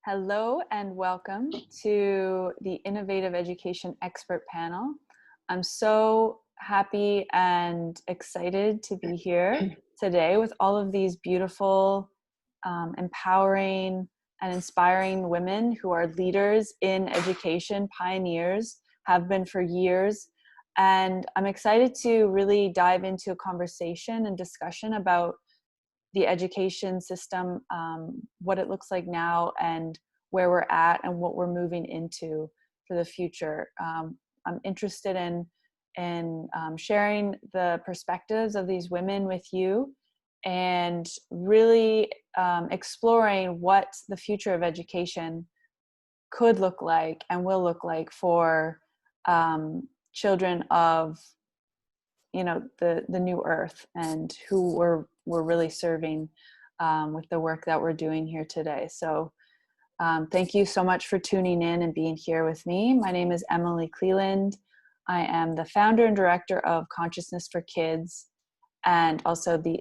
Hello and welcome to the Innovative Education Expert Panel. I'm so happy and excited to be here today with all of these beautiful, empowering, and inspiring women who are leaders in education, pioneers, have been for years. And I'm excited to really dive into a conversation and discussion about the education system, what it looks like now and where we're at and what we're moving into for the future. I'm interested in sharing the perspectives of these women with you and really exploring what the future of education could look like and will look like for children of the new earth and who we're really serving with the work that we're doing here today. So thank you so much for tuning in and being here with me. My name is Emily Cleland. I am the founder and director of Consciousness for Kids and also the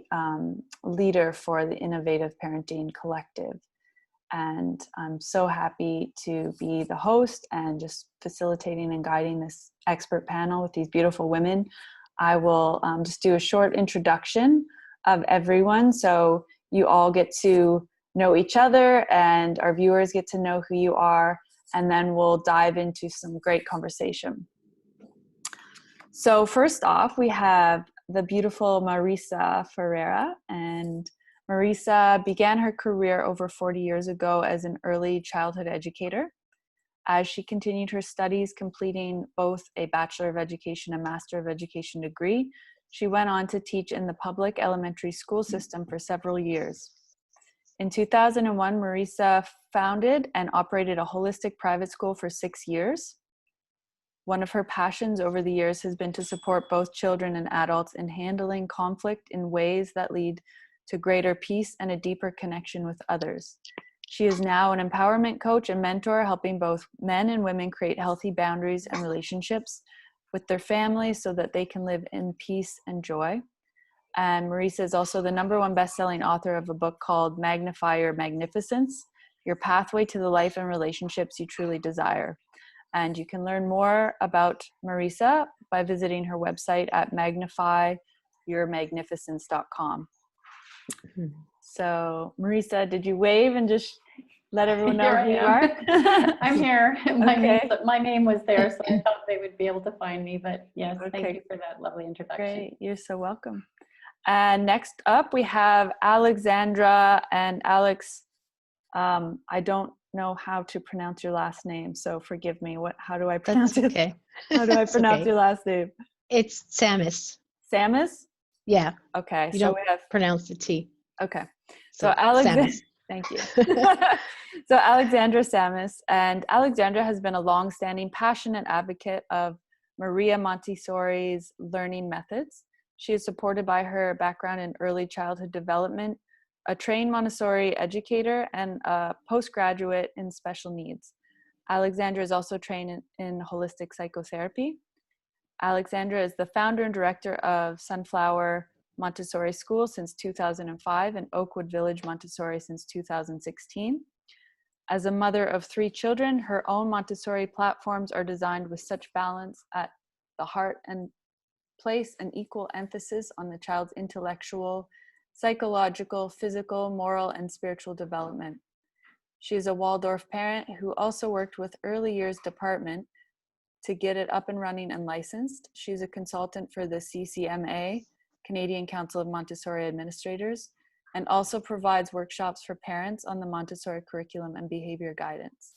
leader for the Innovative Parenting Collective. And I'm so happy to be the host and just facilitating and guiding this expert panel with these beautiful women. I will just do a short introduction of everyone so you all get to know each other and our viewers get to know who you are, and then we'll dive into some great conversation. So first off, we have the beautiful Marisa Ferreira, and Marisa began her career over 40 years ago as an early childhood educator. As she continued her studies, completing both a Bachelor of Education and Master of Education degree, she went on to teach in the public elementary school system for several years. In 2001, Marisa founded and operated a holistic private school for 6 years. One of her passions over the years has been to support both children and adults in handling conflict in ways that lead to greater peace and a deeper connection with others. She is now an empowerment coach and mentor, helping both men and women create healthy boundaries and relationships with their families so that they can live in peace and joy. And Marisa is also the #1 best-selling author of a book called Magnify Your Magnificence, Your Pathway to the Life and Relationships You Truly Desire. And you can learn more about Marisa by visiting her website at magnifyyourmagnificence.com. So, Marisa, did you wave and just let everyone know who you are? I'm here. Okay. My name was there, so I thought they would be able to find me. But yes, Okay. Thank you for that lovely introduction. Great. You're so welcome. And next up, we have Alexandra. And Alex, I don't know how to pronounce your last name, so forgive me. How do I pronounce it? Okay. How do I pronounce your last name? It's Samus. Samus? Yeah. Okay. You so don't we have pronounce the T. Okay. So Samus. Thank you. So Alexandra Samus, and Alexandra has been a long-standing passionate advocate of Maria Montessori's learning methods. She is supported by her background in early childhood development, a trained Montessori educator, and a postgraduate in special needs. Alexandra is also trained in holistic psychotherapy. Alexandra is the founder and director of Sunflower Montessori School since 2005 and Oakwood Village Montessori since 2016. As a mother of 3 children, her own Montessori platforms are designed with such balance at the heart and place an equal emphasis on the child's intellectual, psychological, physical, moral, and spiritual development. She is a Waldorf parent who also worked with early years department to get it up and running and licensed. She's a consultant for the CCMA, Canadian Council of Montessori Administrators, and also provides workshops for parents on the Montessori curriculum and behavior guidance.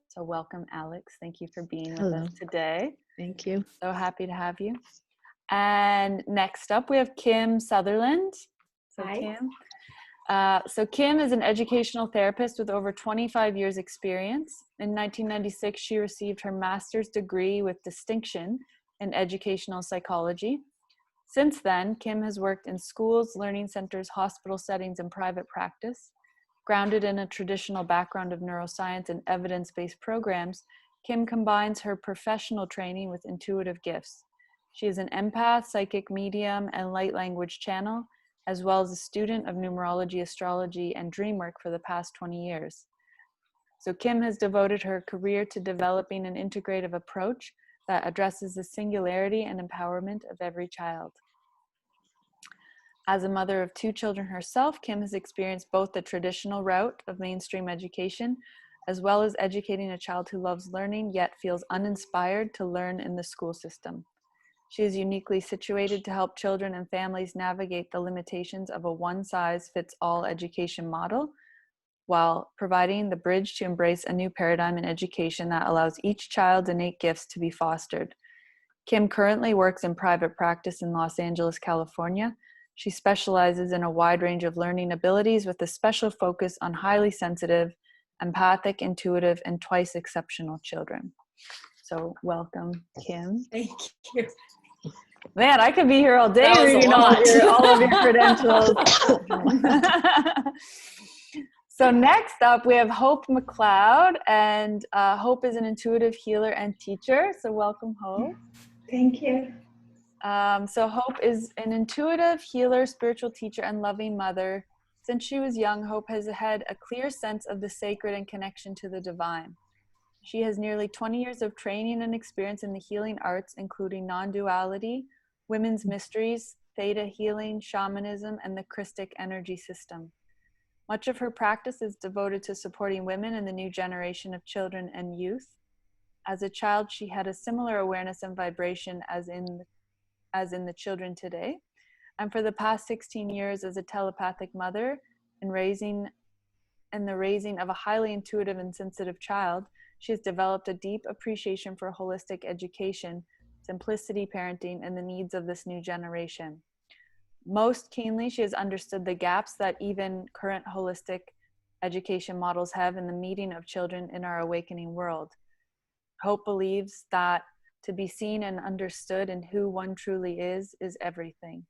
So welcome, Alex. Thank you for being with us today. Thank you. So happy to have you. And next up, we have Kim Sutherland. So Hi. Kim is an educational therapist with over 25 years experience. In 1996, she received her master's degree with distinction in educational psychology. Since then, Kim has worked in schools, learning centers, hospital settings, and private practice. Grounded in a traditional background of neuroscience and evidence-based programs, Kim combines her professional training with intuitive gifts. She is an empath, psychic medium, and light language channel, as well as a student of numerology, astrology, and dream work for the past 20 years. So Kim has devoted her career to developing an integrative approach that addresses the singularity and empowerment of every child. As a mother of 2 children herself, Kim has experienced both the traditional route of mainstream education, as well as educating a child who loves learning yet feels uninspired to learn in the school system. She is uniquely situated to help children and families navigate the limitations of a one-size-fits-all education model, while providing the bridge to embrace a new paradigm in education that allows each child's innate gifts to be fostered. Kim currently works in private practice in Los Angeles, California. She specializes in a wide range of learning abilities with a special focus on highly sensitive, empathic, intuitive, and twice exceptional children. So welcome, Kim. Thank you. Man, I could be here all day That was a reading lot. all of your credentials. So next up, we have Hope McLeod, and Hope is an intuitive healer and teacher. So welcome, Hope. Thank you. So Hope is an intuitive healer, spiritual teacher, and loving mother. Since she was young, Hope has had a clear sense of the sacred and connection to the divine. She has nearly 20 years of training and experience in the healing arts, including non-duality, women's mysteries, theta healing, shamanism, and the Christic energy system. Much of her practice is devoted to supporting women and the new generation of children and youth. As a child, she had a similar awareness and vibration as in the children today. And for the past 16 years as a telepathic mother and the raising of a highly intuitive and sensitive child, she has developed a deep appreciation for holistic education, simplicity parenting, and the needs of this new generation. Most keenly, she has understood the gaps that even current holistic education models have in the meeting of children in our awakening world. Hope believes that to be seen and understood in who one truly is everything.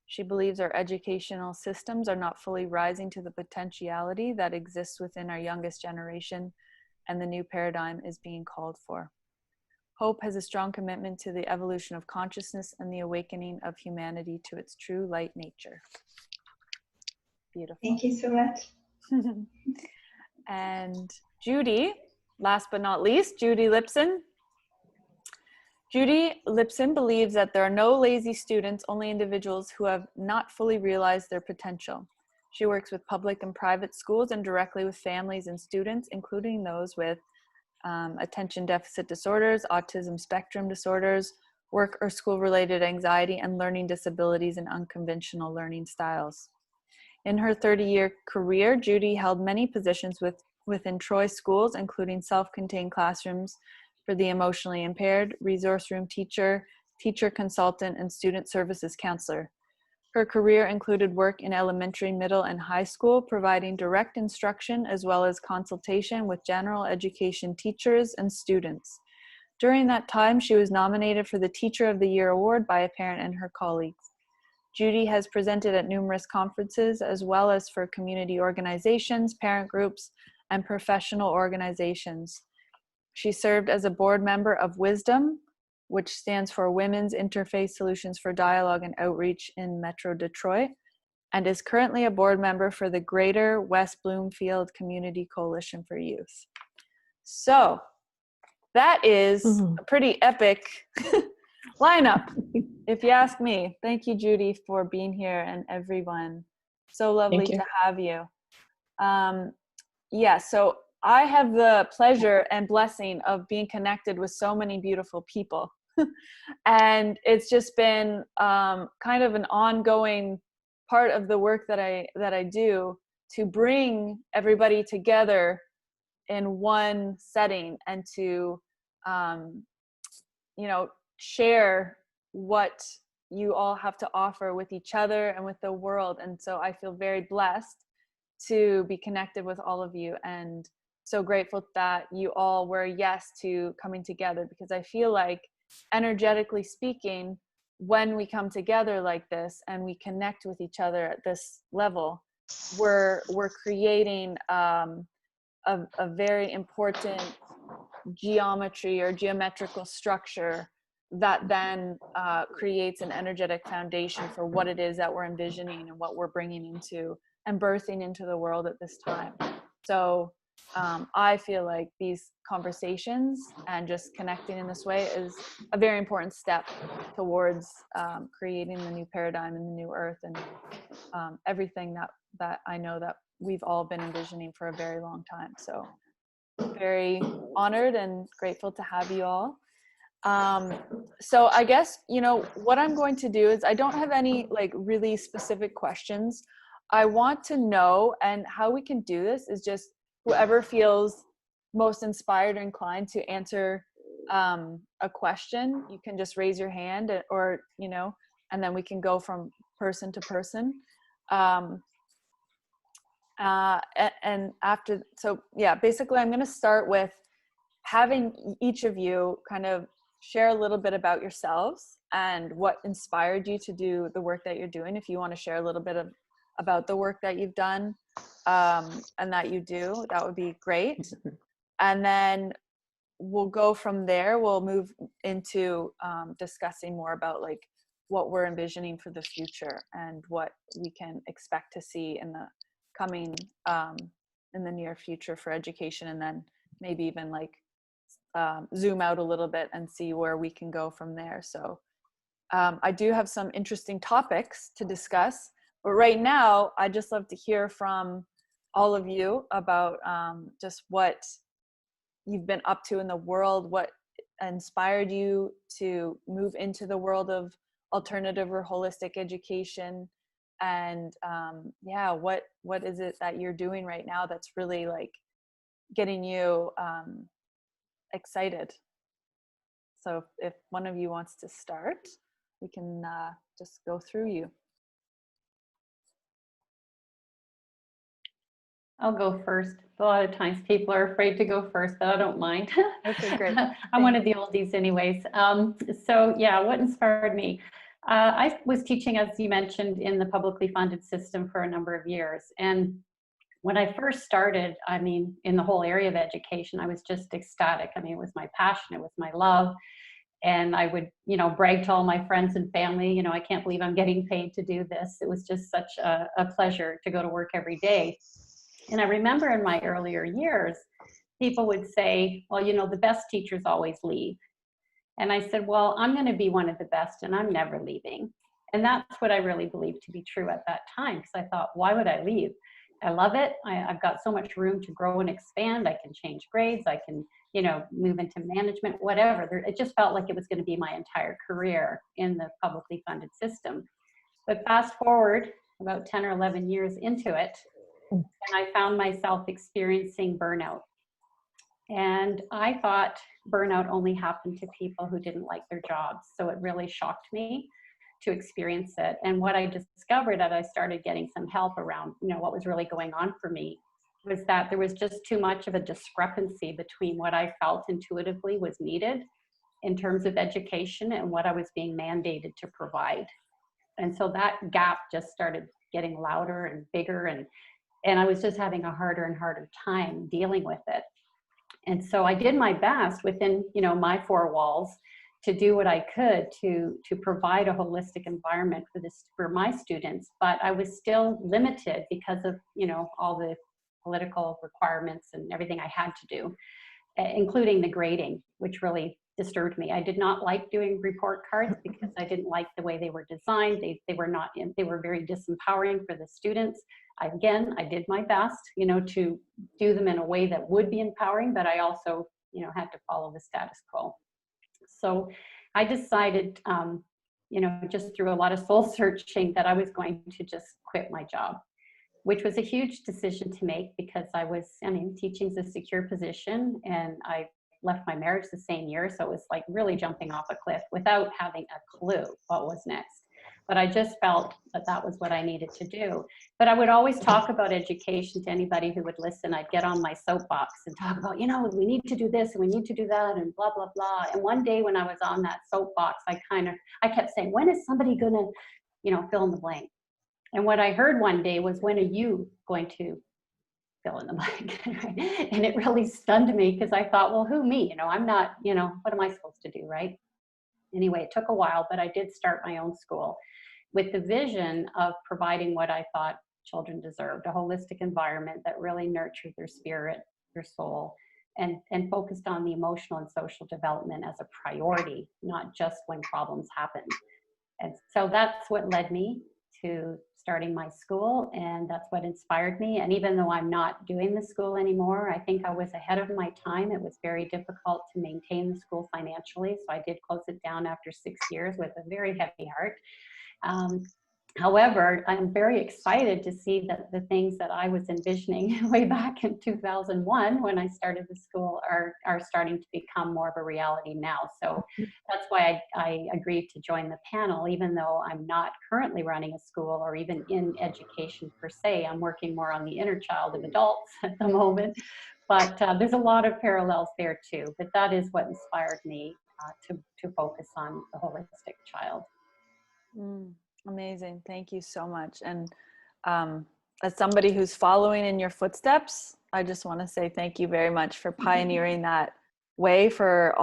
She believes our educational systems are not fully rising to the potentiality that exists within our youngest generation, and the new paradigm is being called for. Hope has a strong commitment to the evolution of consciousness and the awakening of humanity to its true light nature. Beautiful. Thank you so much. And Judy, last but not least, Judy Lipson. Judy Lipson believes that there are no lazy students, only individuals who have not fully realized their potential. She works with public and private schools and directly with families and students, including those with attention deficit disorders, autism spectrum disorders, work or school-related anxiety, and learning disabilities and unconventional learning styles. In her 30-year career, Judy held many positions within Troy schools, including self-contained classrooms for the emotionally impaired, resource room teacher, teacher consultant, and student services counselor. Her career included work in elementary, middle, and high school, providing direct instruction as well as consultation with general education teachers and students. During that time, she was nominated for the Teacher of the Year award by a parent and her colleagues. Judy has presented at numerous conferences as well as for community organizations, parent groups, and professional organizations. She served as a board member of Wisdom, which stands for Women's Interfaith Solutions for Dialogue and Outreach in Metro Detroit, and is currently a board member for the Greater West Bloomfield Community Coalition for Youth. So that is a pretty epic lineup, if you ask me. Thank you, Judy, for being here, and everyone. So lovely to have you. So I have the pleasure and blessing of being connected with so many beautiful people. And it's just been kind of an ongoing part of the work that I do to bring everybody together in one setting and to share what you all have to offer with each other and with the world. And so I feel very blessed to be connected with all of you, and so grateful that you all were yes to coming together, because I feel like, energetically speaking, when we come together like this and we connect with each other at this level, we're creating a very important geometry or geometrical structure that then creates an energetic foundation for what it is that we're envisioning and what we're bringing into and birthing into the world at this time. So I feel like these conversations and just connecting in this way is a very important step towards creating the new paradigm and the new earth, and everything that I know that we've all been envisioning for a very long time. So very honored and grateful to have you all. So I guess, what I'm going to do is I don't have any like really specific questions. I want to know, and how we can do this is just whoever feels most inspired or inclined to answer a question, you can just raise your hand, or, and then we can go from person to person. And after, so yeah, basically I'm going to start with having each of you kind of share a little bit about yourselves and what inspired you to do the work that you're doing. If you want to share a little bit about the work that you've done and that you do, that would be great. And then we'll go from there. We'll move into discussing more about like what we're envisioning for the future and what we can expect to see in the coming in the near future for education, and then maybe even like zoom out a little bit and see where we can go from there. So I do have some interesting topics to discuss, but right now I'd just love to hear from all of you about just what you've been up to in the world, what inspired you to move into the world of alternative or holistic education, and yeah, what is it that you're doing right now that's really like getting you excited? So if one of you wants to start, we can just go through you. I'll go first. A lot of times people are afraid to go first, but I don't mind. Okay, great. I'm one of the oldies anyways. So yeah, what inspired me? I was teaching, as you mentioned, in the publicly funded system for a number of years. And when I first started, I mean, in the whole area of education, I was just ecstatic. I mean, it was my passion, it was my love. And I would, brag to all my friends and family, I can't believe I'm getting paid to do this. It was just such a pleasure to go to work every day. And I remember in my earlier years, people would say, well, the best teachers always leave. And I said, well, I'm going to be one of the best and I'm never leaving. And that's what I really believed to be true at that time, because I thought, why would I leave? I love it. I've got so much room to grow and expand. I can change grades. I can, move into management, whatever. It just felt like it was going to be my entire career in the publicly funded system. But fast forward about 10 or 11 years into it, and I found myself experiencing burnout. And I thought burnout only happened to people who didn't like their jobs. So it really shocked me to experience it. And what I discovered as I started getting some help around, what was really going on for me, was that there was just too much of a discrepancy between what I felt intuitively was needed in terms of education and what I was being mandated to provide. And so that gap just started getting louder and bigger, and I was just having a harder and harder time dealing with it. And so I did my best within, my four walls to do what I could to provide a holistic environment for my students, but I was still limited because of, all the political requirements and everything I had to do, including the grading, which really disturbed me. I did not like doing report cards because I didn't like the way they were designed. They were very disempowering for the students. I did my best, to do them in a way that would be empowering, but I also, had to follow the status quo. So I decided, just through a lot of soul searching, that I was going to just quit my job, which was a huge decision to make because teaching's a secure position, and I left my marriage the same year. So it was like really jumping off a cliff without having a clue what was next. But I just felt that was what I needed to do. But I would always talk about education to anybody who would listen. I'd get on my soapbox and talk about, we need to do this and we need to do that and blah, blah, blah. And one day when I was on that soapbox, I kept saying, when is somebody going to, fill in the blank? And what I heard one day was, when are you going to fill in the blank? And it really stunned me because I thought, well, who, me? I'm not, what am I supposed to do, right? Anyway, it took a while, but I did start my own school with the vision of providing what I thought children deserved, a holistic environment that really nurtured their spirit your soul, and focused on the emotional and social development as a priority, not just when problems happen. And so that's what led me to starting my school, and that's what inspired me. And even though I'm not doing the school anymore, I think I was ahead of my time. It was very difficult to maintain the school financially, so I did close it down after 6 years with a very heavy heart. However, I'm very excited to see that the things that I was envisioning way back in 2001 when I started the school are starting to become more of a reality now. So that's why I agreed to join the panel, even though I'm not currently running a school or even in education per se. I'm working more on the inner child of adults at the moment. But there's a lot of parallels there too. But that is what inspired me to focus on the holistic child. Amazing. Thank you so much. And as somebody who's following in your footsteps, I just want to say thank you very much for pioneering that way for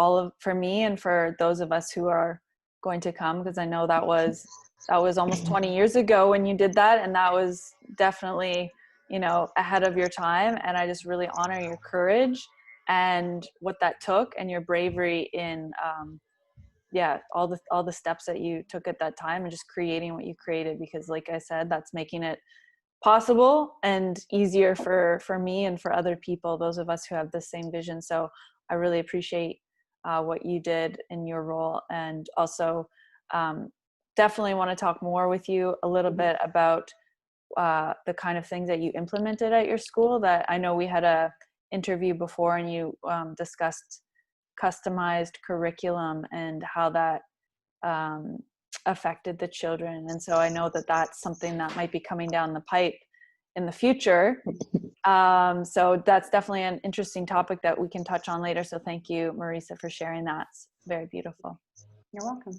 me and for those of us who are going to come, because I know that was almost 20 years ago when you did that, and that was definitely, ahead of your time. And I just really honor your courage and what that took, and your bravery in all the steps that you took at that time, and just creating what you created, because like I said, that's making it possible and easier for me and for other people, those of us who have the same vision. So I really appreciate what you did in your role, and also definitely want to talk more with you a little bit about the kind of things that you implemented at your school. That I know we had a interview before, and you discussed customized curriculum and how that affected the children. And so I know that that's something that might be coming down the pipe in the future. So that's definitely an interesting topic that we can touch on later. So thank you, Marisa, for sharing that. It's very beautiful. You're welcome.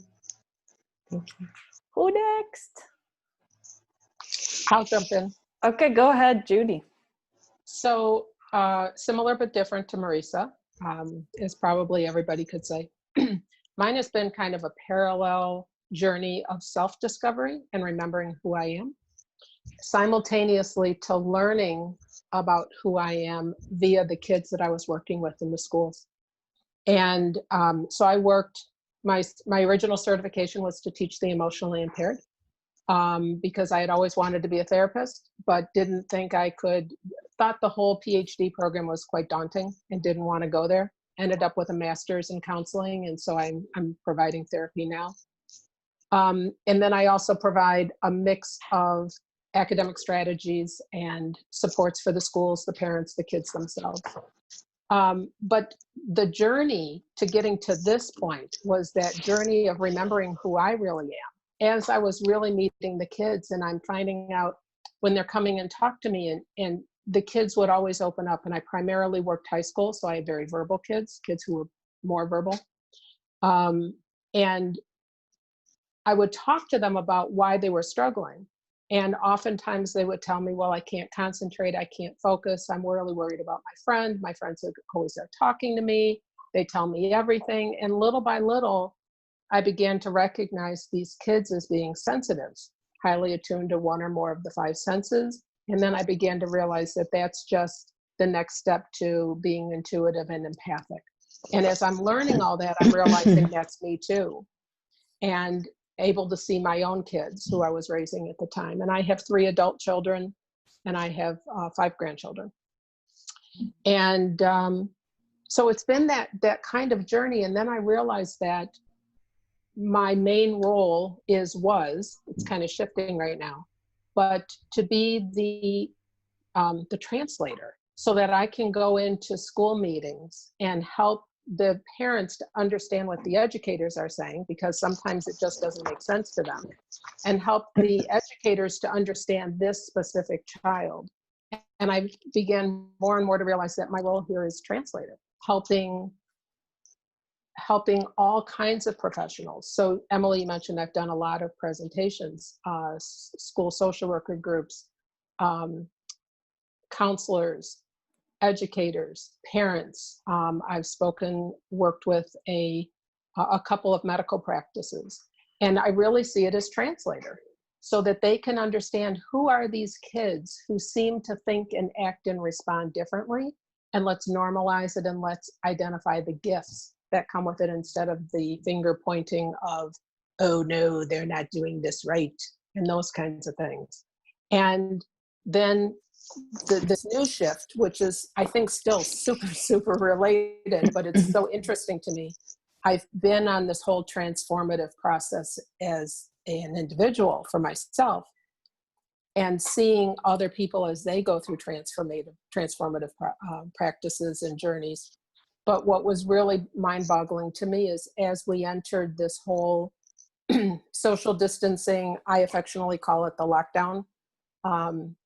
Thank you. Who next? I'll jump in. Okay, go ahead, Judy. So similar but different to Marisa, as probably everybody could say. Mine has been kind of a parallel journey of self-discovery and remembering who I am, simultaneously to learning about who I am via the kids that I was working with in the schools. And so I worked, my original certification was to teach the emotionally impaired, because I had always wanted to be a therapist, but didn't think I could, thought the whole PhD program was quite daunting and didn't want to go there. Ended up with a master's in counseling, and so I'm providing therapy now. And then I also provide a mix of academic strategies and supports for the schools, the parents, the kids themselves. But the journey to getting to this point was that journey of remembering who I really am. As I was really meeting the kids, and I'm finding out when they're coming and talk to me, and the kids would always open up, and I primarily worked high school, so I had very verbal kids who were more verbal. And I would talk to them about why they were struggling. And oftentimes they would tell me, well, I can't concentrate, I can't focus, I'm really worried about my friend. My friends are always there talking to me, they tell me everything. And little by little, I began to recognize these kids as being sensitives, highly attuned to one or more of the 5 senses. And then I began to realize that that's just the next step to being intuitive and empathic. And as I'm learning all that, I'm realizing that's me too. And able to see my own kids who I was raising at the time. And I have 3 adult children, and I have 5 grandchildren. And so it's been that kind of journey. And then I realized that my main role it's kind of shifting right now, but to be the translator, so that I can go into school meetings and help the parents to understand what the educators are saying, because sometimes it just doesn't make sense to them, and help the educators to understand this specific child. And I began more and more to realize that my role here is translator, helping all kinds of professionals. So Emily, you mentioned I've done a lot of presentations, school social worker groups, counselors, educators, parents. I've worked with a couple of medical practices, and I really see it as translator, so that they can understand who are these kids who seem to think and act and respond differently, and let's normalize it, and let's identify the gifts that come with it instead of the finger pointing of, oh no, they're not doing this right, and those kinds of things. And then this new shift, which is, I think, still super related, but it's so interesting to me. I've been on this whole transformative process as an individual for myself, and seeing other people as they go through transformative practices and journeys. But what was really mind-boggling to me is, as we entered this whole social distancing, I affectionately call it the lockdown,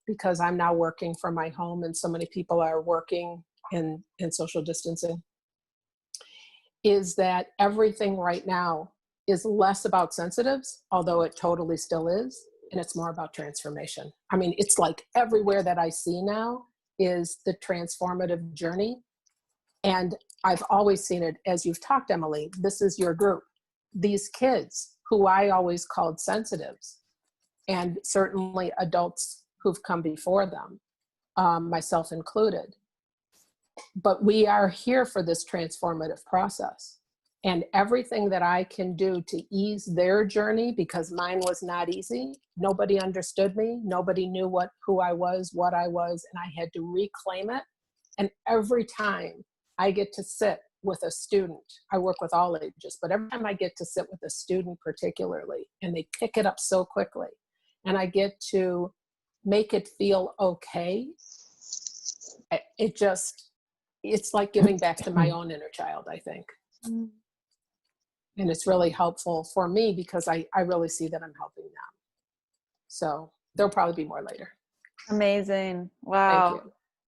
because I'm now working from my home and so many people are working in social distancing, is that everything right now is less about sensitives, although it totally still is, and it's more about transformation. I mean, it's like everywhere that I see now is the transformative journey. And I've always seen it, as you've talked, Emily, this is your group. These kids who I always called sensitives, and certainly adults who've come before them, myself included. But we are here for this transformative process. And everything that I can do to ease their journey, because mine was not easy. Nobody understood me. Nobody knew who I was, what I was, and I had to reclaim it. And every time I get to sit with a student, I work with all ages, but every time I get to sit with a student particularly, and they pick it up so quickly, and I get to make it feel okay, it's like giving back to my own inner child, I think. And it's really helpful for me because I really see that I'm helping them. So there'll probably be more later. Amazing. Wow. Thank you.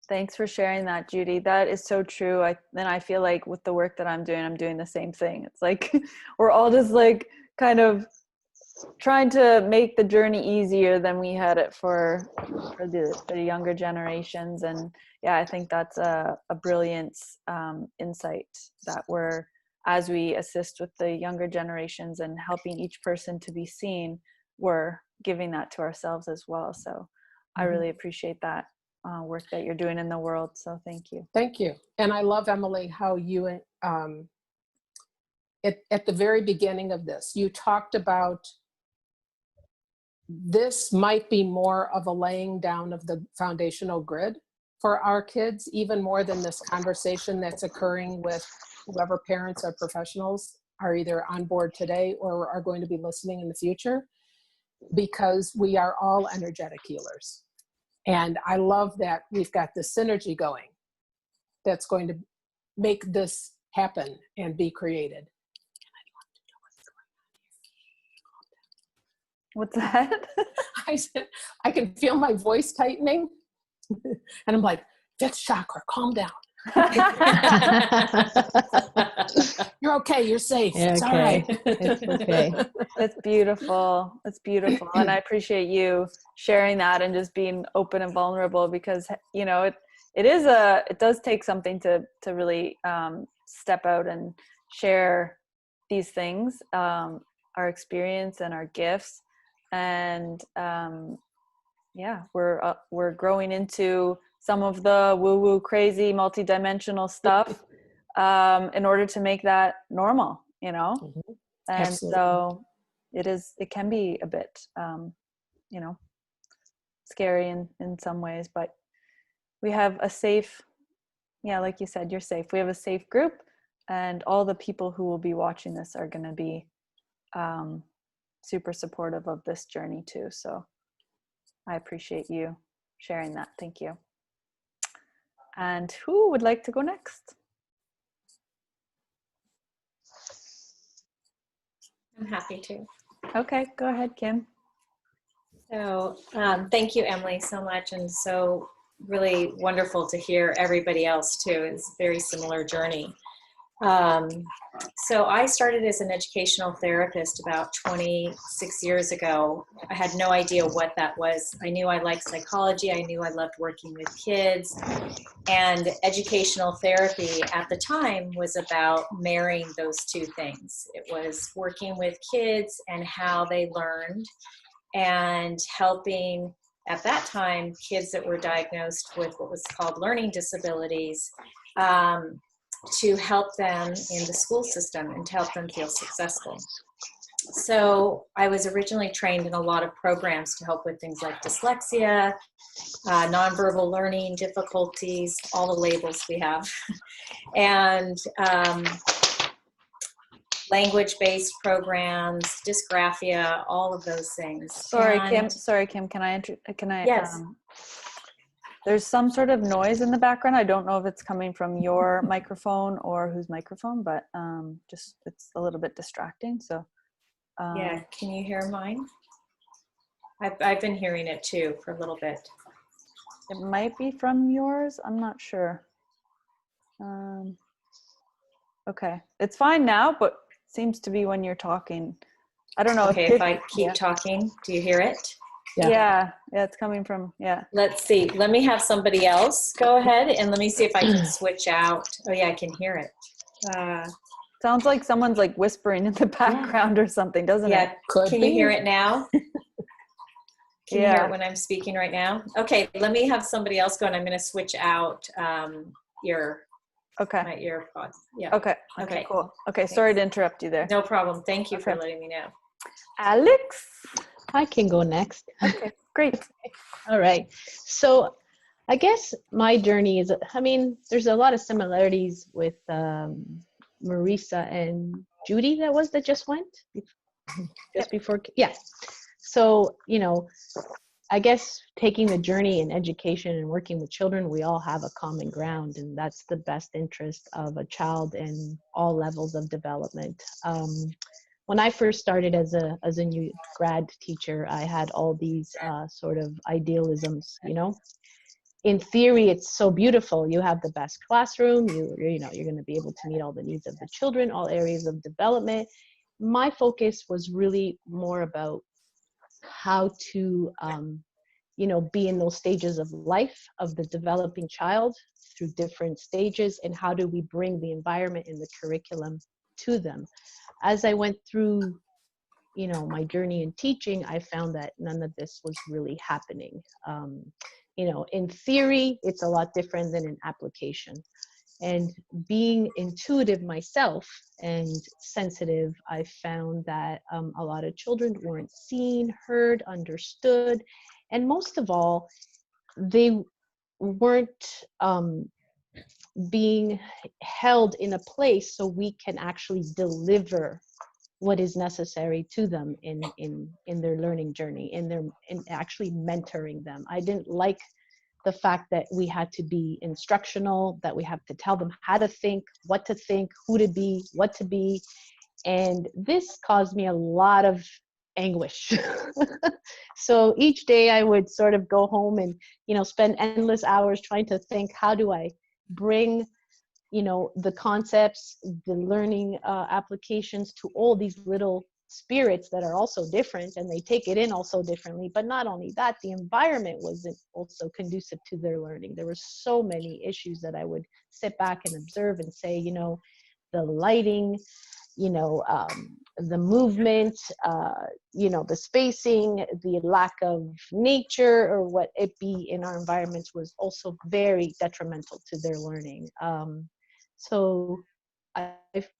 Thanks for sharing that, Judy. That is so true. I feel like with the work that I'm doing the same thing. It's like we're all just like kind of trying to make the journey easier than we had it for the younger generations. And yeah, I think that's a brilliant insight that as we assist with the younger generations and helping each person to be seen, we're giving that to ourselves as well. So I really appreciate that work that you're doing in the world. So thank you. Thank you. And I love, Emily, how you, at the very beginning of this, you talked about this might be more of a laying down of the foundational grid for our kids, even more than this conversation that's occurring with whoever parents or professionals are either on board today or are going to be listening in the future, because we are all energetic healers. And I love that we've got this synergy going that's going to make this happen and be created. What's that? I said, I can feel my voice tightening. And I'm like, fifth chakra, calm down. You're okay, you're safe. It's all right. It's okay. That's beautiful. It's beautiful. And I appreciate you sharing that and just being open and vulnerable, because, you know, it does take something to really step out and share these things, our experience and our gifts. And yeah, we're growing into some of the woo-woo crazy multidimensional stuff in order to make that normal, you know? Mm-hmm. And Absolutely. so it can be a bit, you know, scary in some ways, but we have a safe, yeah, like you said, you're safe. We have a safe group, and all the people who will be watching this are going to be super supportive of this journey too. So I appreciate you sharing that. Thank you. And who would like to go next? I'm happy to. Okay, go ahead, Kim. So thank you, Emily, so much. And so really wonderful to hear everybody else too. It's a very similar journey. So I started as an educational therapist about 26 years ago. I had no idea what that was. I knew I liked psychology. I knew I loved working with kids. And educational therapy at the time was about marrying those two things. It was working with kids and how they learned, and helping at that time, kids that were diagnosed with what was called learning disabilities, to help them in the school system and to help them feel successful. So I was originally trained in a lot of programs to help with things like dyslexia, nonverbal learning difficulties, all the labels we have, and language-based programs, dysgraphia, all of those things. Sorry, And Kim, can I, yes. There's some sort of noise in the background. I don't know if it's coming from your microphone or whose microphone, but just, it's a little bit distracting. So Yeah, can you hear mine? I've been hearing it too for a little bit. it might be from yours. I'm not sure. Okay, it's fine now, but seems to be when you're talking. I don't know. Okay, if I keep talking, do you hear it? Yeah, it's coming from, yeah. Let's see. Let me have somebody else go ahead and let me see if I can switch out. Oh yeah, I can hear it. Sounds like someone's like whispering in the background or something, doesn't it? Yeah, can you hear it now? Can you hear it when I'm speaking right now? Okay, let me have somebody else go and I'm going to switch out my earpods. Yeah. Okay, cool. Okay, sorry to interrupt you there. No problem. Thank you for letting me know. Alex? I can go next. Okay, great. All right. So I guess my journey is, I mean, there's a lot of similarities with Marisa and Judy that just went just before. Yeah. So, you know, I guess taking the journey in education and working with children, we all have a common ground, and that's the best interest of a child in all levels of development. When I first started as a new grad teacher, I had all these sort of idealisms, you know. In theory, it's so beautiful. You have the best classroom. You're going to be able to meet all the needs of the children, all areas of development. My focus was really more about how to, be in those stages of life of the developing child through different stages, and how do we bring the environment and the curriculum to them. As I went through, my journey in teaching, I found that none of this was really happening. In theory, it's a lot different than in application. And being intuitive myself and sensitive, I found that a lot of children weren't seen, heard, understood, and most of all, they weren't being held in a place so we can actually deliver what is necessary to them in their learning journey, in actually mentoring them. I didn't like the fact that we had to be instructional, that we have to tell them how to think, what to think, who to be, what to be. And this caused me a lot of anguish. So each day I would sort of go home and, spend endless hours trying to think, how do I bring, the concepts, the learning applications to all these little spirits that are also different, and they take it in also differently. But not only that, the environment wasn't also conducive to their learning. There were so many issues that I would sit back and observe and say, the lighting, the movement, the spacing, the lack of nature or what it be in our environments was also very detrimental to their learning. So I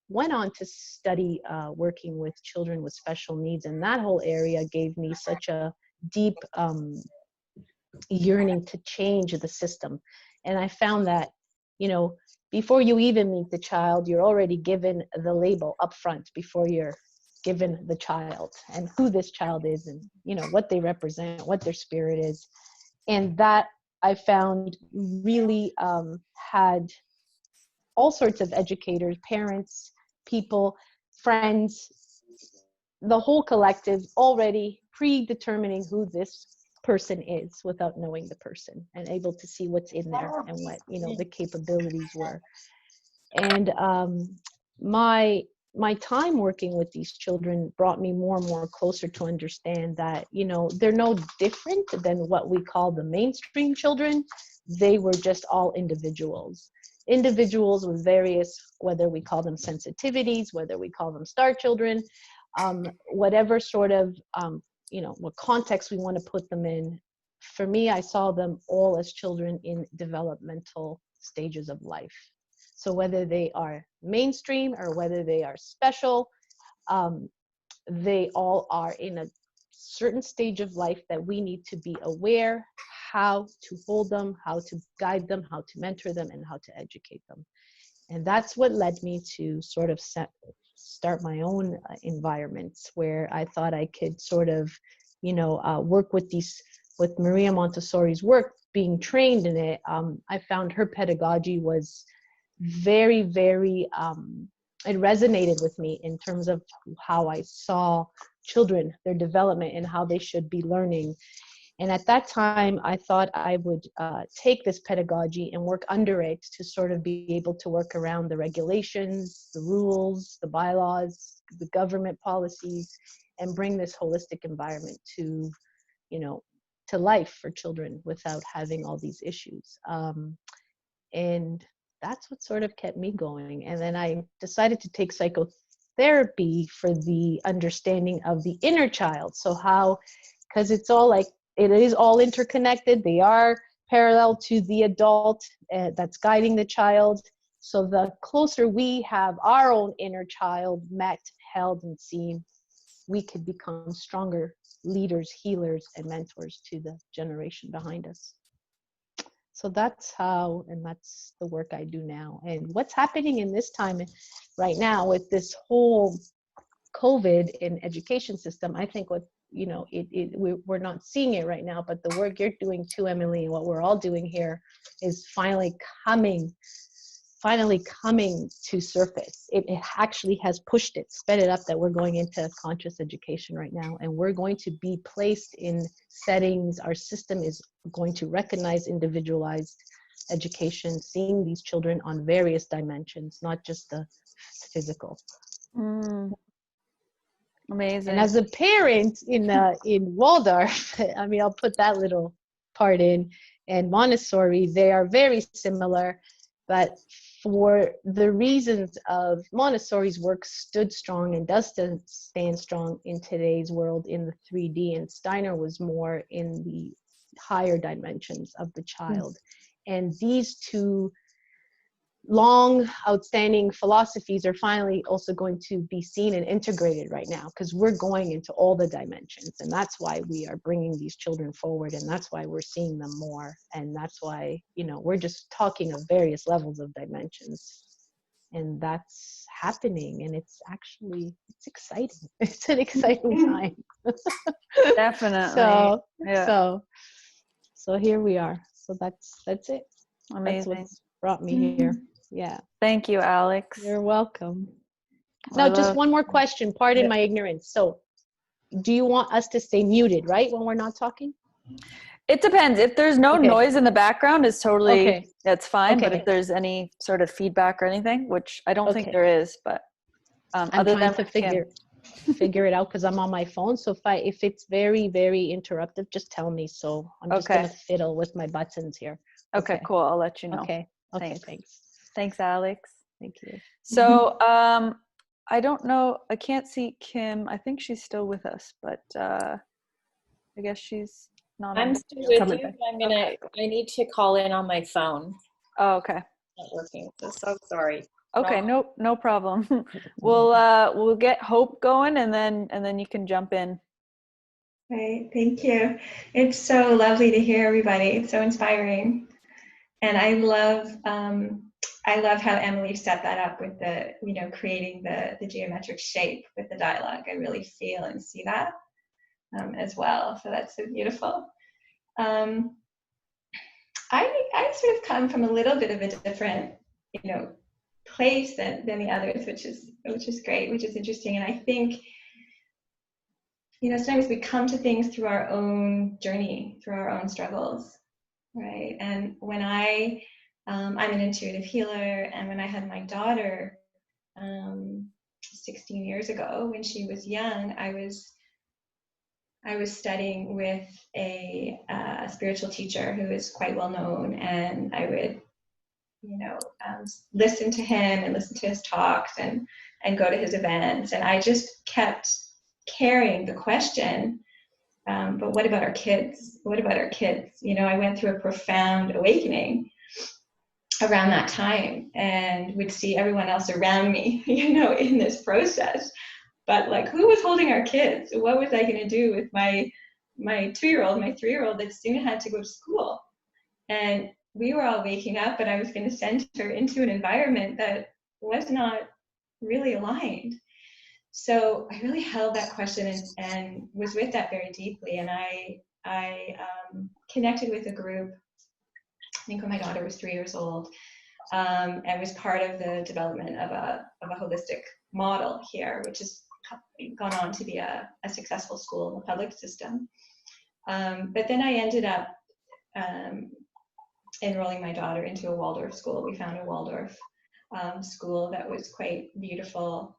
went on to study working with children with special needs, and that whole area gave me such a deep yearning to change the system. And I found that, before you even meet the child, you're already given the label up front before you're given the child and who this child is and, what they represent, what their spirit is. And that I found really had all sorts of educators, parents, people, friends, the whole collective already predetermining who this person is without knowing the person, and able to see what's in there and what the capabilities were. And my time working with these children brought me more and more closer to understand that they're no different than what we call the mainstream children. They were just all individuals with various, whether we call them sensitivities, whether we call them star children, whatever sort of what context we want to put them in. for me, I saw them all as children in developmental stages of life. So whether they are mainstream or whether they are special, they all are in a certain stage of life that we need to be aware how to hold them, how to guide them, how to mentor them, and how to educate them. And that's what led me to sort of start my own environments where I thought I could sort of, work with Maria Montessori's work, being trained in it. I found her pedagogy was very, very, it resonated with me in terms of how I saw children, their development, and how they should be learning. And at that time, I thought I would take this pedagogy and work under it to sort of be able to work around the regulations, the rules, the bylaws, the government policies, and bring this holistic environment to, to life for children without having all these issues. And that's what sort of kept me going. And then I decided to take psychotherapy for the understanding of the inner child. So how, because it's all like, it is all interconnected. They are parallel to the adult that's guiding the child. So the closer we have our own inner child met, held, and seen, we could become stronger leaders, healers, and mentors to the generation behind us. So that's how, and that's the work I do now. And what's happening in this time right now with this whole COVID in education system, I think what, we're not seeing it right now, but the work you're doing too, Emily, and what we're all doing here is finally coming to surface. It actually has pushed it, sped it up, that we're going into conscious education right now, and we're going to be placed in settings. Our system is going to recognize individualized education, seeing these children on various dimensions, not just the physical. Amazing. And as a parent in Waldorf, I mean, I'll put that little part in, and Montessori, they are very similar, but for the reasons of Montessori's work stood strong and does stand strong in today's world in the 3D, and Steiner was more in the higher dimensions of the child. And these two long outstanding philosophies are finally also going to be seen and integrated right now, because we're going into all the dimensions, and that's why we are bringing these children forward, and that's why we're seeing them more, and that's why we're just talking of various levels of dimensions, and that's happening, and it's exciting. It's an exciting time. Definitely. So here we are. So that's it. Amazing. That's what's brought me here. Yeah. Thank you, Alex. You're welcome. Now, just one more question. Pardon my ignorance. So, do you want us to stay muted, right, when we're not talking? It depends. If there's no noise in the background, it's totally, that's fine. But if there's any sort of feedback or anything, which I don't think there is, but I'm other trying than to figure it out because I'm on my phone. So if it's very, very interruptive, just tell me. So I'm just gonna fiddle with my buttons here. Okay, cool. I'll let you know. Okay, thanks. Thanks, Alex. Thank you. So I don't know. I can't see Kim. I think she's still with us, but I guess she's not. I'm still with you. I need to call in on my phone. Oh, okay. Not working. So sorry. Okay, no problem. We'll get Hope going, and then you can jump in. Right, thank you. It's so lovely to hear everybody. It's so inspiring, and I love how Emily set that up with the creating the geometric shape with the dialogue. I really feel and see that as well. So that's so beautiful. I sort of come from a little bit of a different place than the others, which is great, which is interesting. And I think sometimes we come to things through our own journey, through our own struggles, right? And when I'm an intuitive healer, and when I had my daughter 16 years ago, when she was young, I was studying with a spiritual teacher who is quite well known, and I would listen to him and listen to his talks and go to his events, and I just kept carrying the question but what about our kids? What about our kids? You know, I went through a profound awakening around that time and would see everyone else around me, you know, in this process. But like, who was holding our kids? What was I going to do with my 2-year-old, my 3-year-old that soon had to go to school? And we were all waking up, but I was going to send her into an environment that was not really aligned. So I really held that question and was with that very deeply. And I connected with a group, I think when my daughter was 3 years old, and was part of the development of a holistic model here, which has gone on to be a successful school in the public system. But then I ended up enrolling my daughter into a Waldorf school. We found a Waldorf school that was quite beautiful,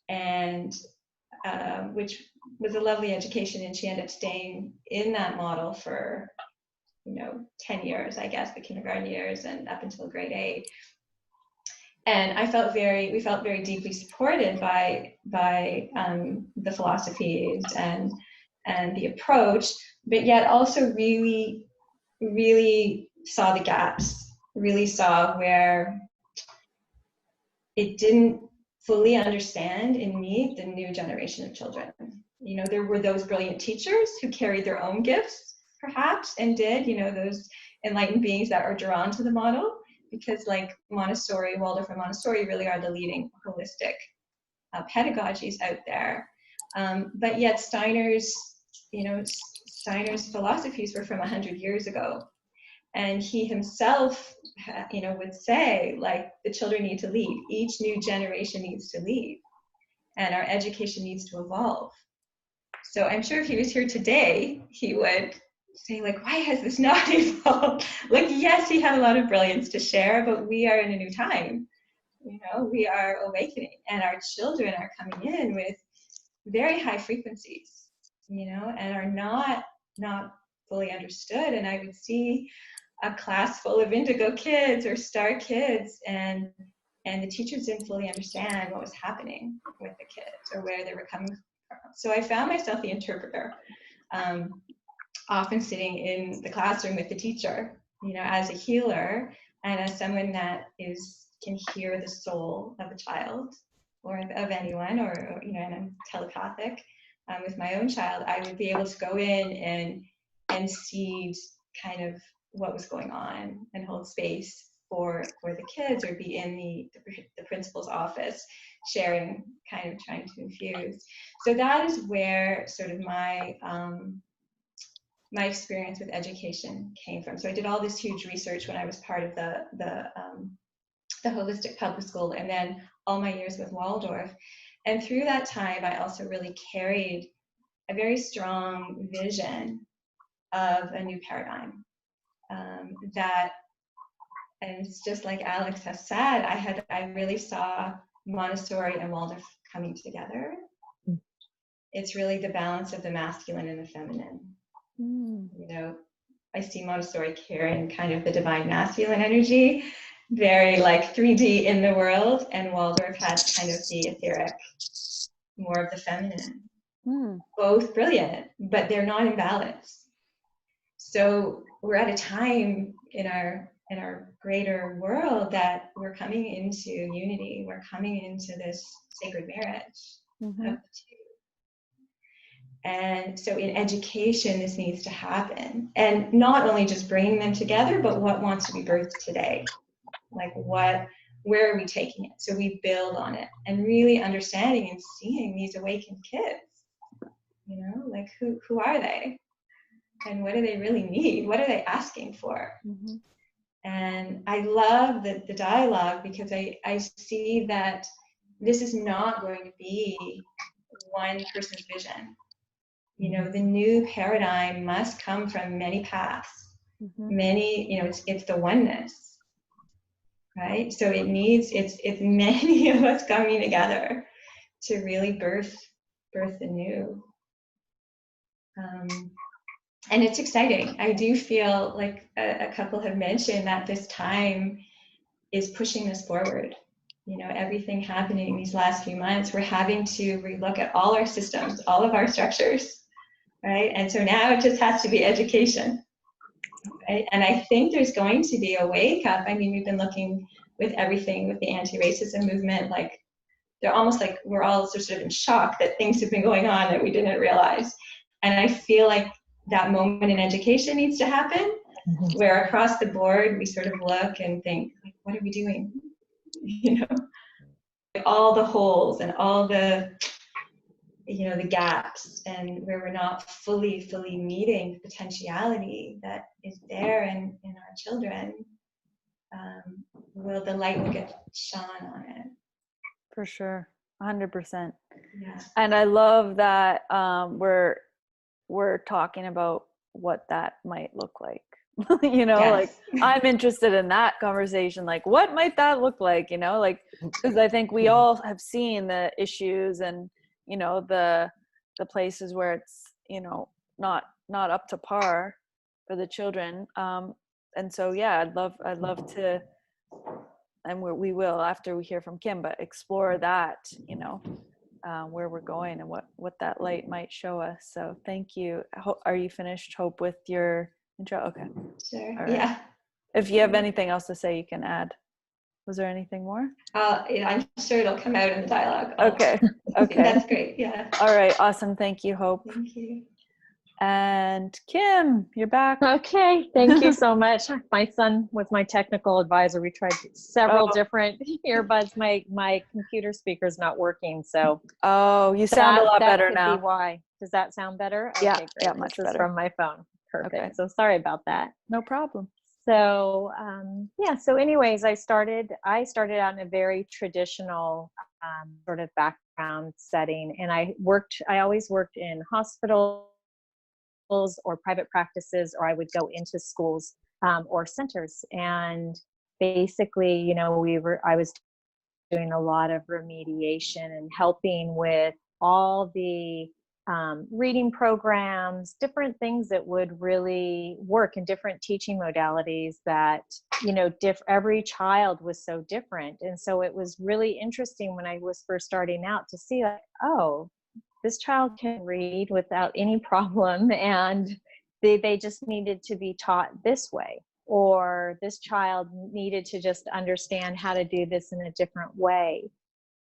and which was a lovely education, and she ended up staying in that model for 10 years, I guess, the kindergarten years and up until grade 8. And we felt very deeply supported by the philosophies and the approach, but yet also really, really saw the gaps, really saw where it didn't fully understand and meet the new generation of children. You know, there were those brilliant teachers who carried their own gifts, perhaps, and did, those enlightened beings that are drawn to the model, because like Montessori, Waldorf and Montessori really are the leading holistic pedagogies out there. But yet Steiner's philosophies were from 100 years ago. And he himself, would say, like, the children need to leave. Each new generation needs to leave. And our education needs to evolve. So I'm sure if he was here today, he would say, like, why has this not evolved? Like, yes, he had a lot of brilliance to share, but we are in a new time. We are awakening, and our children are coming in with very high frequencies, and are not fully understood. And I would see a class full of indigo kids or star kids, and the teachers didn't fully understand what was happening with the kids or where they were coming from. So I found myself the interpreter, often sitting in the classroom with the teacher, as a healer and as someone that can hear the soul of a child or of anyone, or and I'm telepathic. With my own child, I would be able to go in and see kind of what was going on and hold space for the kids, or be in the principal's office sharing, kind of trying to infuse. So that is where sort of my experience with education came from. So I did all this huge research when I was part of the holistic public school, and then all my years with Waldorf. And through that time, I also really carried a very strong vision of a new paradigm. And it's just like Alex has said, I really saw Montessori and Waldorf coming together. It's really the balance of the masculine and the feminine. I see Montessori carrying kind of the divine masculine energy, very like 3D in the world, and Waldorf had kind of the etheric, more of the feminine. Both brilliant, but they're not in balance. So we're at a time in our greater world that we're coming into unity. We're coming into this sacred marriage of the two. And so in education, this needs to happen. And not only just bringing them together, but what wants to be birthed today? Like where are we taking it? So we build on it and really understanding and seeing these awakened kids, like who are they? And what do they really need? What are they asking for? And I love the dialogue, because I see that this is not going to be one person's vision. The new paradigm must come from many paths, many, it's the oneness, right? So it's many of us coming together to really birth the new. And it's exciting. I do feel like a couple have mentioned that this time is pushing us forward. Everything happening these last few months, we're having to relook at all our systems, all of our structures, right? And so now it just has to be education, right? And I think there's going to be a wake up. I mean, we've been looking with everything with the anti-racism movement, like they're almost like we're all sort of in shock that things have been going on that we didn't realize. And I feel like that moment in education needs to happen, where across the board we sort of look and think, like, what are we doing? You know, all the holes and all the, you know, the gaps, and where we're not fully meeting the potentiality that is there in our children. The light will get shone on it. For sure, 100%. Yeah. And I love that we're talking about what that might look like. You know, Yes. like I'm interested in that conversation. Like, what might that look like? You know, like, because I think we all have seen the issues and, you know, the places where it's, you know, not up to par for the children. And so, yeah, I'd love to, and we will after we hear from Kim, but explore that, you know, where we're going and what that light might show us. So thank you. Are you finished, Hope, with your intro? Okay. Sure. All right. Yeah. If you have anything else to say, you can add. Was there anything more? I'm sure it'll come out in the dialogue. Okay. Okay. That's great. Yeah. All right. Awesome. Thank you, Hope. Thank you. And Kim, you're back. Okay, thank you so much. My son was my technical advisor. We tried several different earbuds. My computer speaker's not working, so. Oh, you sound a lot better could now. Be why. Does that sound better? Yeah, Okay, great. yeah, much this better. is from my phone. Perfect. Okay. So sorry about that. No problem. So yeah. So anyways, I started out in a very traditional sort of background setting, and I always worked in hospitals or private practices, or I would go into schools or centers. And basically, you know, I was doing a lot of remediation and helping with all the reading programs, different things that would really work, in different teaching modalities that, you know, every child was so different. And so it was really interesting when I was first starting out to see, like, oh, this child can read without any problem, and they just needed to be taught this way, or this child needed to just understand how to do this in a different way.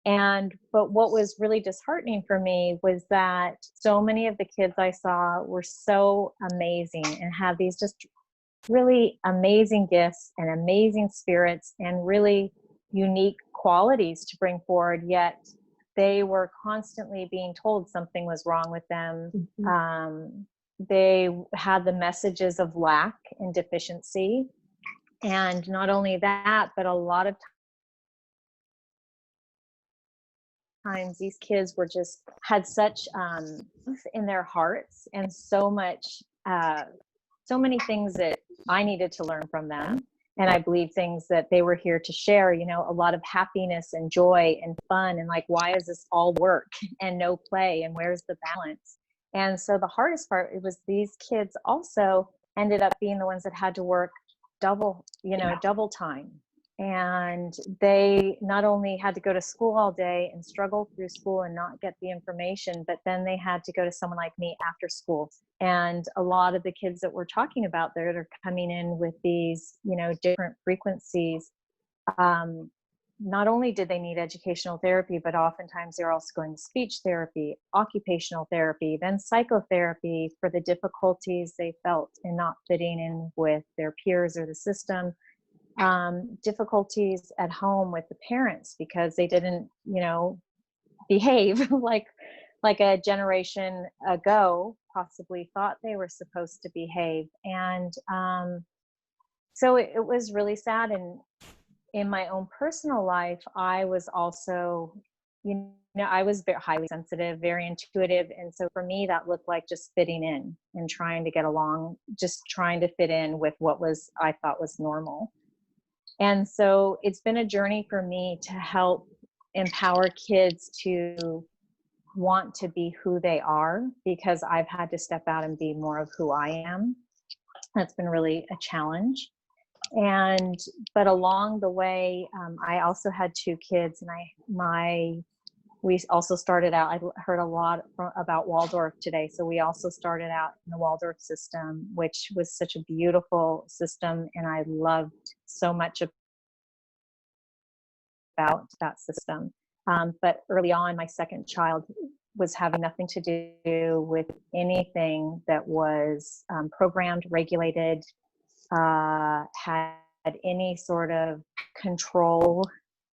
But what was really disheartening for me was that so many of the kids I saw were so amazing and have these just really amazing gifts and amazing spirits and really unique qualities to bring forward, yet they were constantly being told something was wrong with them. Mm-hmm. They had the messages of lack and deficiency. And not only that, but a lot of times these kids were just had such in their hearts, and so many things that I needed to learn from them. And I believe things that they were here to share, you know, a lot of happiness and joy and fun, and like, why is this all work and no play, and where's the balance? And so the hardest part, it was these kids also ended up being the ones that had to work double time. And they not only had to go to school all day and struggle through school and not get the information, but then they had to go to someone like me after school. And a lot of the kids that we're talking about that are coming in with these, you know, different frequencies, not only did they need educational therapy, but oftentimes they're also going to speech therapy, occupational therapy, then psychotherapy for the difficulties they felt in not fitting in with their peers or the system. Difficulties at home with the parents because they didn't, you know, behave like a generation ago possibly thought they were supposed to behave. And so it was really sad. And in my own personal life, I was also, you know, I was very highly sensitive, very intuitive. And so for me, that looked like just fitting in and trying to get along, just trying to fit in with what I thought was normal. And so it's been a journey for me to help empower kids to want to be who they are, because I've had to step out and be more of who I am. That's been really a challenge. But along the way, I also had two kids, and my we also started out, I heard a lot about Waldorf today. So we also started out in the Waldorf system, which was such a beautiful system. And I loved so much about that system. But early on, my second child was having nothing to do with anything that was programmed, regulated, had any sort of control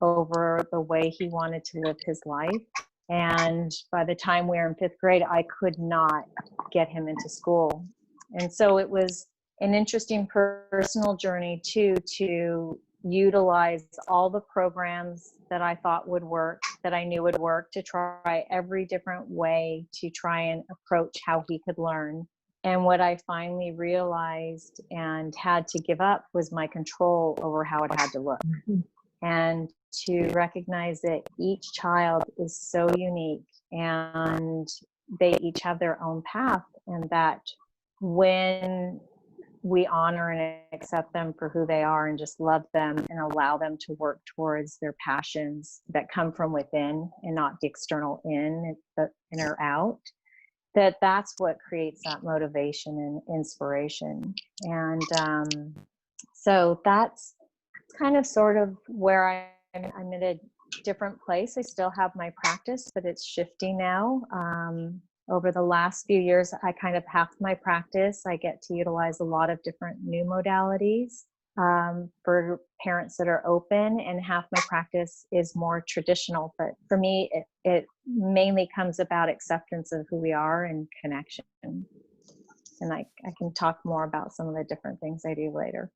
over the way he wanted to live his life. And by the time we were in 5th grade, I could not get him into school. And so it was an interesting personal journey too, to utilize all the programs that I thought would work, that I knew would work, to try every different way to try and approach how he could learn. And what I finally realized and had to give up was my control over how it had to look. And to recognize that each child is so unique and they each have their own path, and that when we honor and accept them for who they are and just love them and allow them to work towards their passions that come from within and not the external in, the inner out, that's what creates that motivation and inspiration. And so that's kind of sort of where I'm in a different place. I still have my practice, but it's shifting now. Over the last few years, I kind of half my practice. I get to utilize a lot of different new modalities for parents that are open, and half my practice is more traditional. But for me, it mainly comes about acceptance of who we are and connection. And I can talk more about some of the different things I do later.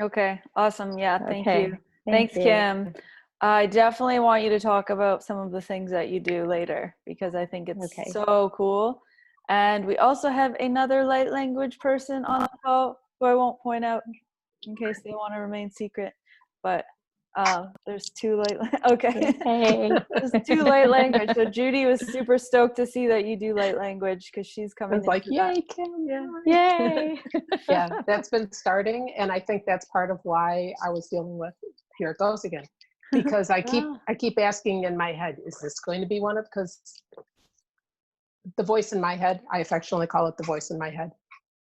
Okay, awesome. Yeah, thank Okay. you. Thanks, Kim. I definitely want you to talk about some of the things that you do later, because I think it's so cool. And we also have another light language person on the call who I won't point out in case they want to remain secret. But there's 2 light. Okay, there's 2 light language. So Judy was super stoked to see that you do light language, because she's coming. I was like, that. yay, Kim! Yeah. Yay! Yeah, that's been starting, and I think that's part of why I was dealing with. Here it goes again. Because I keep asking in my head, is this going to be one of, because the voice in my head, I affectionately call it the voice in my head.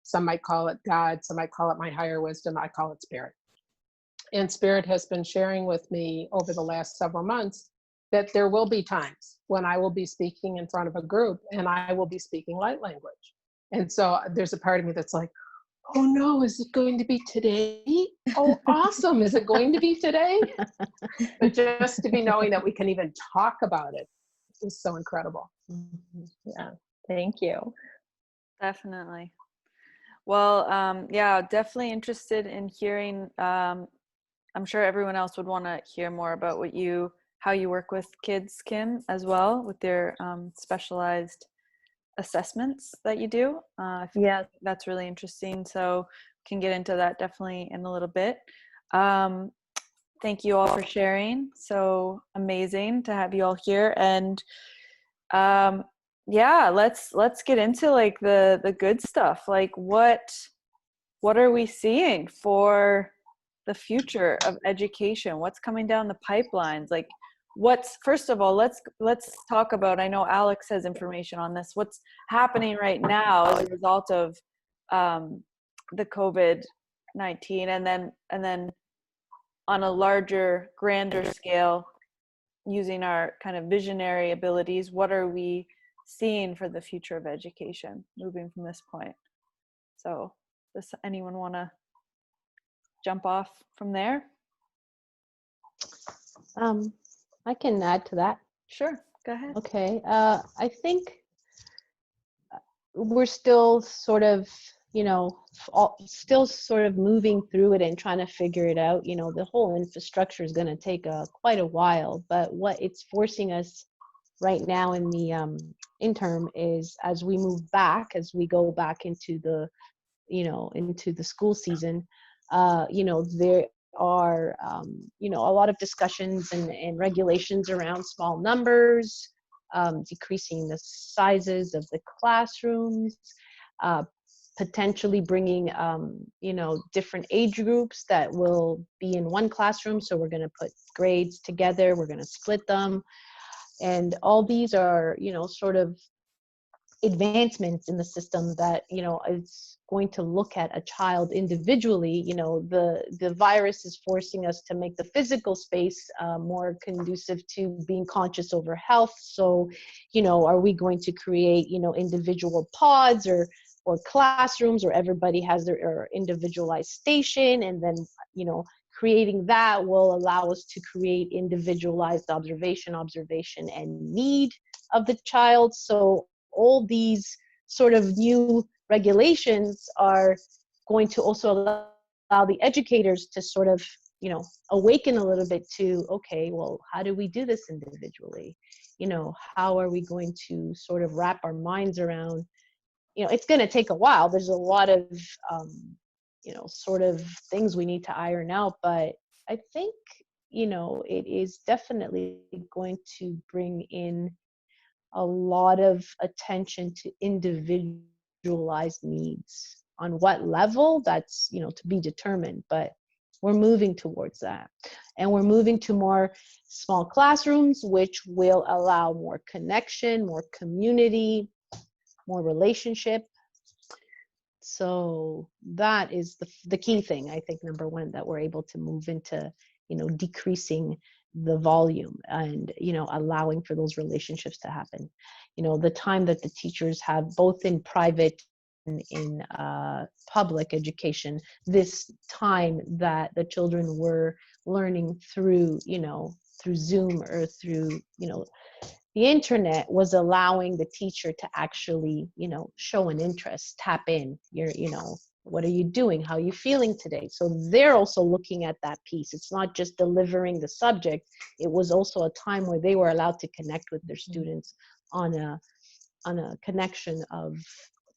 Some might call it God, some might call it my higher wisdom, I call it spirit. And spirit has been sharing with me over the last several months that there will be times when I will be speaking in front of a group and I will be speaking light language. And so there's a part of me that's like, oh no, is it going to be today? Oh, awesome. Is it going to be today? But just to be knowing that we can even talk about it is so incredible. Yeah, thank you. Definitely. Well, yeah, definitely interested in hearing. I'm sure everyone else would want to hear more about how you work with kids, Kim, as well, with their specialized assessments that you do. Yeah, that's really interesting. So can get into that definitely in a little bit. Thank you all for sharing. So amazing to have you all here. And yeah, let's get into like the good stuff. Like what are we seeing for the future of education? What's coming down the pipelines? Like first of all, let's talk about, I know Alex has information on this, what's happening right now as a result of the COVID-19, and then on a larger, grander scale, using our kind of visionary abilities, what are we seeing for the future of education moving from this point? So does anyone want to jump off from there? I can add to that. Sure, go ahead. Okay, I think we're still sort of, still sort of moving through it and trying to figure it out. The whole infrastructure is going to take quite a while, but what it's forcing us right now in the interim is, as we go back into the, into the school season, there are, a lot of discussions and regulations around small numbers, decreasing the sizes of the classrooms, potentially bringing, different age groups that will be in one classroom. So we're going to put grades together, we're going to split them. And all these are, sort of advancements in the system that, is going to look at a child individually. The virus is forcing us to make the physical space more conducive to being conscious over health. So, are we going to create, individual pods or classrooms where everybody has their individualized station, and then, creating that will allow us to create individualized observation and need of the child. So all these sort of new regulations are going to also allow the educators to sort of, awaken a little bit to, okay, well, how do we do this individually? How are we going to sort of wrap our minds around, it's going to take a while. There's a lot of, sort of things we need to iron out, but I think, it is definitely going to bring in a lot of attention to individualized needs. On what level, that's, to be determined, but we're moving towards that. And we're moving to more small classrooms, which will allow more connection, more community, more relationship. So that is the key thing, I think, number one, that we're able to move into, decreasing the volume and, allowing for those relationships to happen. The time that the teachers have, both in private and in public education, this time that the children were learning through, through Zoom or through, the internet, was allowing the teacher to actually, show an interest, tap in, what are you doing? How are you feeling today? So they're also looking at that piece. It's not just delivering the subject. It was also a time where they were allowed to connect with their students on a connection of,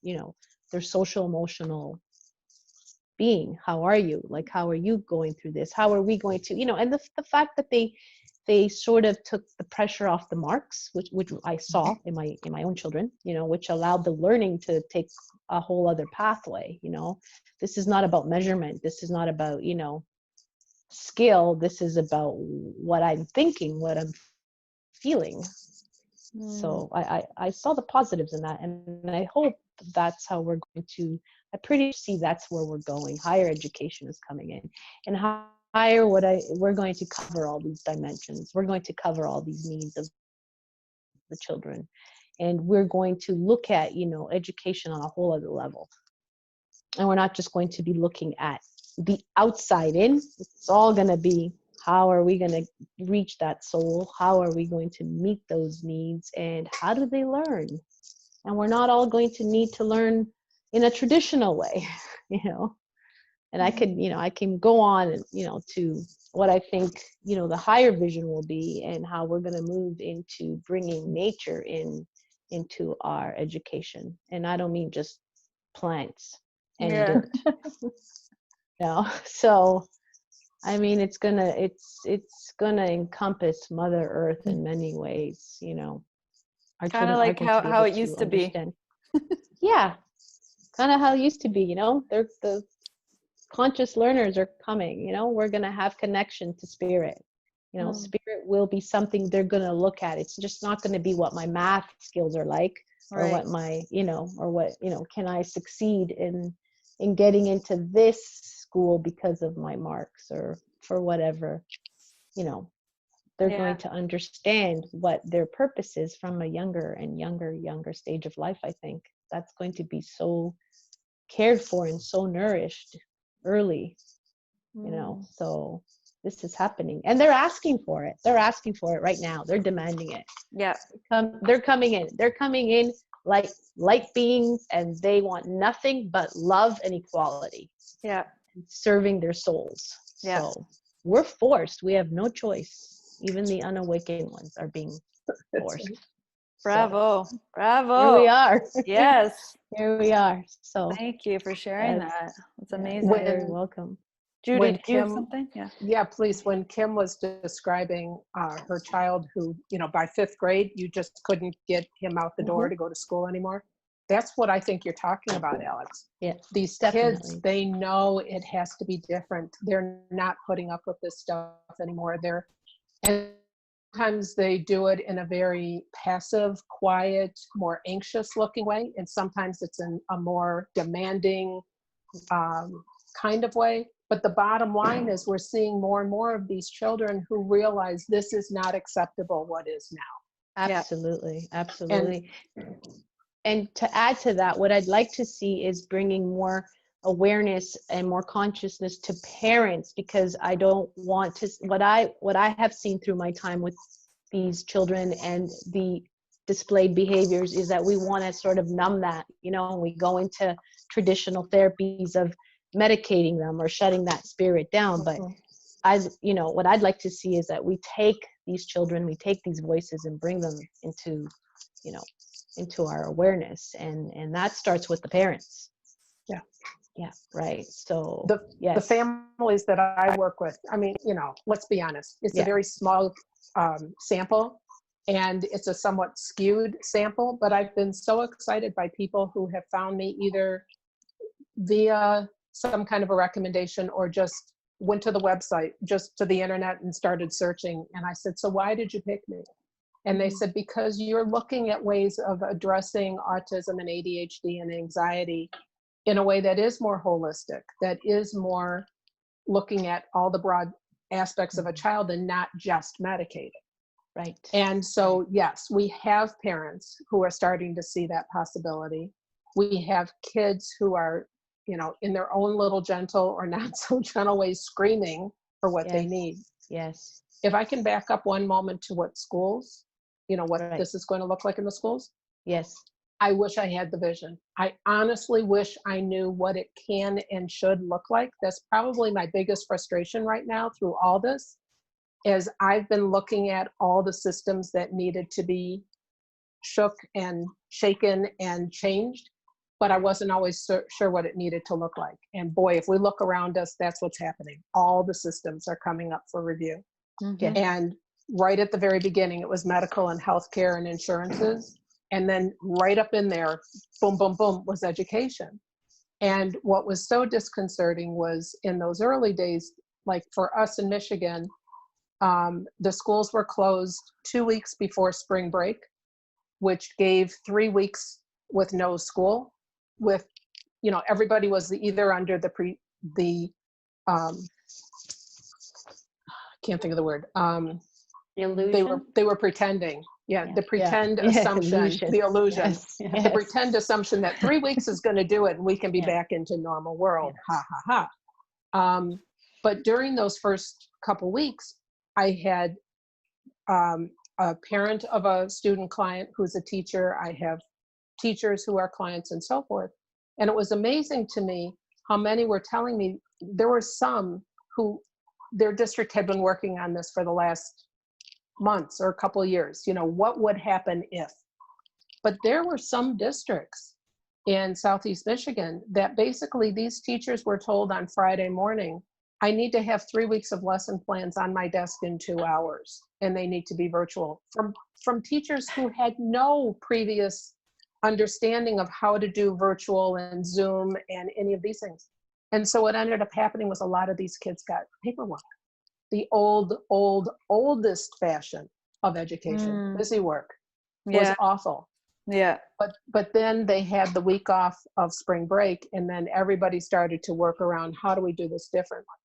their social emotional being. How are you? Like, how are you going through this? How are we going to, and the fact that they sort of took the pressure off the marks, which I saw in my own children, which allowed the learning to take a whole other pathway. This is not about measurement. This is not about, skill. This is about what I'm thinking, what I'm feeling. So I saw the positives in that, and I hope that's how we're going to, I pretty see that's where we're going. Higher education is coming in, and higher we're going to cover all these dimensions. We're going to cover all these needs of the children, and we're going to look at, education on a whole other level. And we're not just going to be looking at the outside in. It's all going to be, how are we going to reach that soul? How are we going to meet those needs? And how do they learn? And we're not all going to need to learn in a traditional way, And I can go on, to what I think, the higher vision will be, and how we're going to move into bringing nature into our education. And I don't mean just plants and dirt. So I mean, it's gonna encompass Mother Earth in many ways. Kind of like how it used to be. Yeah, kind of how it used to be. They're the conscious learners are coming. We're gonna have connection to spirit. Spirit will be something they're gonna look at. It's just not gonna be what my math skills are like, or what my can I succeed in getting into this school because of my marks, or for whatever. They're going to understand what their purpose is from a younger stage of life. I think that's going to be so cared for and so nourished early, so this is happening, and they're asking for it right now. They're demanding it. They're coming in like light beings, and they want nothing but love and equality, and serving their souls. So we're forced. We have no choice. Even the unawakened ones are being forced. Bravo. Here we are. Yes. Here we are. So thank you for sharing that. It's amazing. You're very welcome. Judy, do you have something? Yeah, please. When Kim was describing her child who, by 5th grade, you just couldn't get him out the door to go to school anymore. That's what I think you're talking about, Alex. Yeah, these definitely. kids, they know it has to be different. They're not putting up with this stuff anymore. And sometimes they do it in a very passive, quiet, more anxious looking way. And sometimes it's in a more demanding kind of way. But the bottom line is we're seeing more and more of these children who realize this is not acceptable, what is now. Absolutely, absolutely. And to add to that, what I'd like to see is bringing more awareness and more consciousness to parents, because I don't want to, what I have seen through my time with these children and the displayed behaviors is that we want to sort of numb that, you know, we go into traditional therapies of medicating them or shutting that spirit down. But you know, what I'd like to see is that we take these children, we take these voices and bring them into, you know, into our awareness, and that starts with the parents. Yeah, right. So the families that I work with, I mean, you know, let's be honest, it's a very small sample, and it's a somewhat skewed sample, but I've been so excited by people who have found me either via some kind of a recommendation or just went to the website, just to the internet and started searching. And I said, so why did you pick me? And they said, because you're looking at ways of addressing autism and ADHD and anxiety in a way that is more holistic, that is more looking at all the broad aspects of a child and not just medicated. Right. And so, yes, we have parents who are starting to see that possibility. We have kids who are, you know, in their own little gentle or not so gentle ways screaming for what they need. Yes. If I can back up one moment to what schools, you know, what this is going to look like in the schools. Yes. I wish I had the vision. I honestly wish I knew what it can and should look like. That's probably my biggest frustration right now through all this, is I've been looking at all the systems that needed to be shook and shaken and changed, but I wasn't always sure what it needed to look like. And boy, if we look around us, that's what's happening. All the systems are coming up for review. And right at the very beginning, it was medical and healthcare and insurances. And then right up in there, boom, boom, boom, was education. And what was so disconcerting was in those early days, like for us in Michigan, the schools were closed 2 weeks before spring break, which gave 3 weeks with no school, with, you know, everybody was either under the can't think of the word. The illusion? They were pretending. The pretend assumption, the illusion, the pretend assumption that 3 weeks is going to do it and we can be back into normal world. Ha ha ha. But during those first couple weeks, I had a parent of a student client who's a teacher. I have teachers who are clients and so forth. And it was amazing to me how many were telling me there were some who their district had been working on this for the last months or a couple of years. You know, what would happen if? But there were some districts in Southeast Michigan that basically these teachers were told on Friday morning, I need to have 3 weeks of lesson plans on my desk in 2 hours, and they need to be virtual. From teachers who had no previous understanding of how to do virtual and Zoom and any of these things. And so what ended up happening was a lot of these kids got paperwork. The oldest fashion of education, busy work, was awful. But then they had the week off of spring break, and then everybody started to work around how do we do this differently.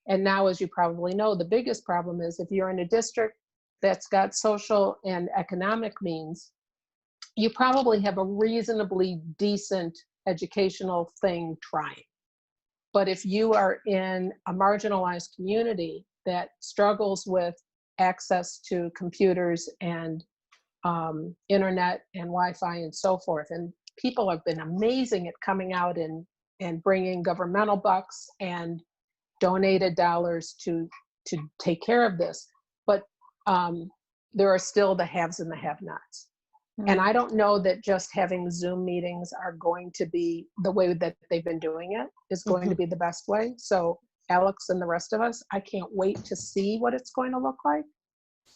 And now, as you probably know, the biggest problem is if you're in a district that's got social and economic means, you probably have a reasonably decent educational thing trying. But if you are in a marginalized community that struggles with access to computers and internet and Wi-Fi and so forth, and people have been amazing at coming out and bringing governmental bucks and donated dollars to take care of this, but there are still the haves and the have-nots. And I don't know that just having Zoom meetings are going to be the way that they've been doing it is going to be the best way. So Alex and the rest of us, I can't wait to see what it's going to look like.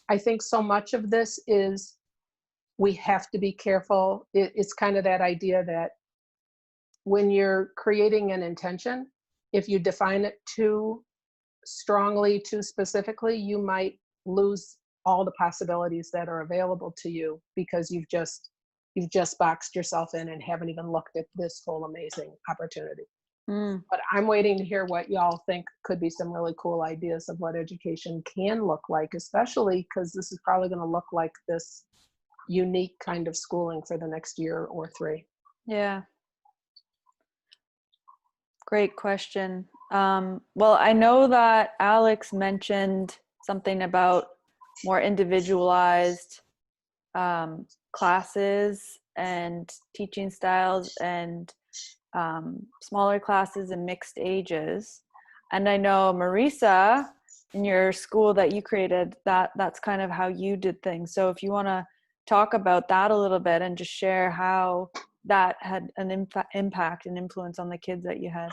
I think so much of this is we have to be careful. It's kind of that idea that when you're creating an intention, if you define it too strongly, too specifically, you might lose all the possibilities that are available to you because you've just boxed yourself in and haven't even looked at this whole amazing opportunity. But I'm waiting to hear what y'all think could be some really cool ideas of what education can look like, especially because this is probably going to look like this unique kind of schooling for the next year or 3. Yeah. Great question. Well, I know that Alex mentioned something about more individualized classes and teaching styles and smaller classes and mixed ages. And I know Marisa, in your school that you created, that's kind of how you did things. So if you want to talk about that a little bit and just share how that had an impact and influence on the kids that you had.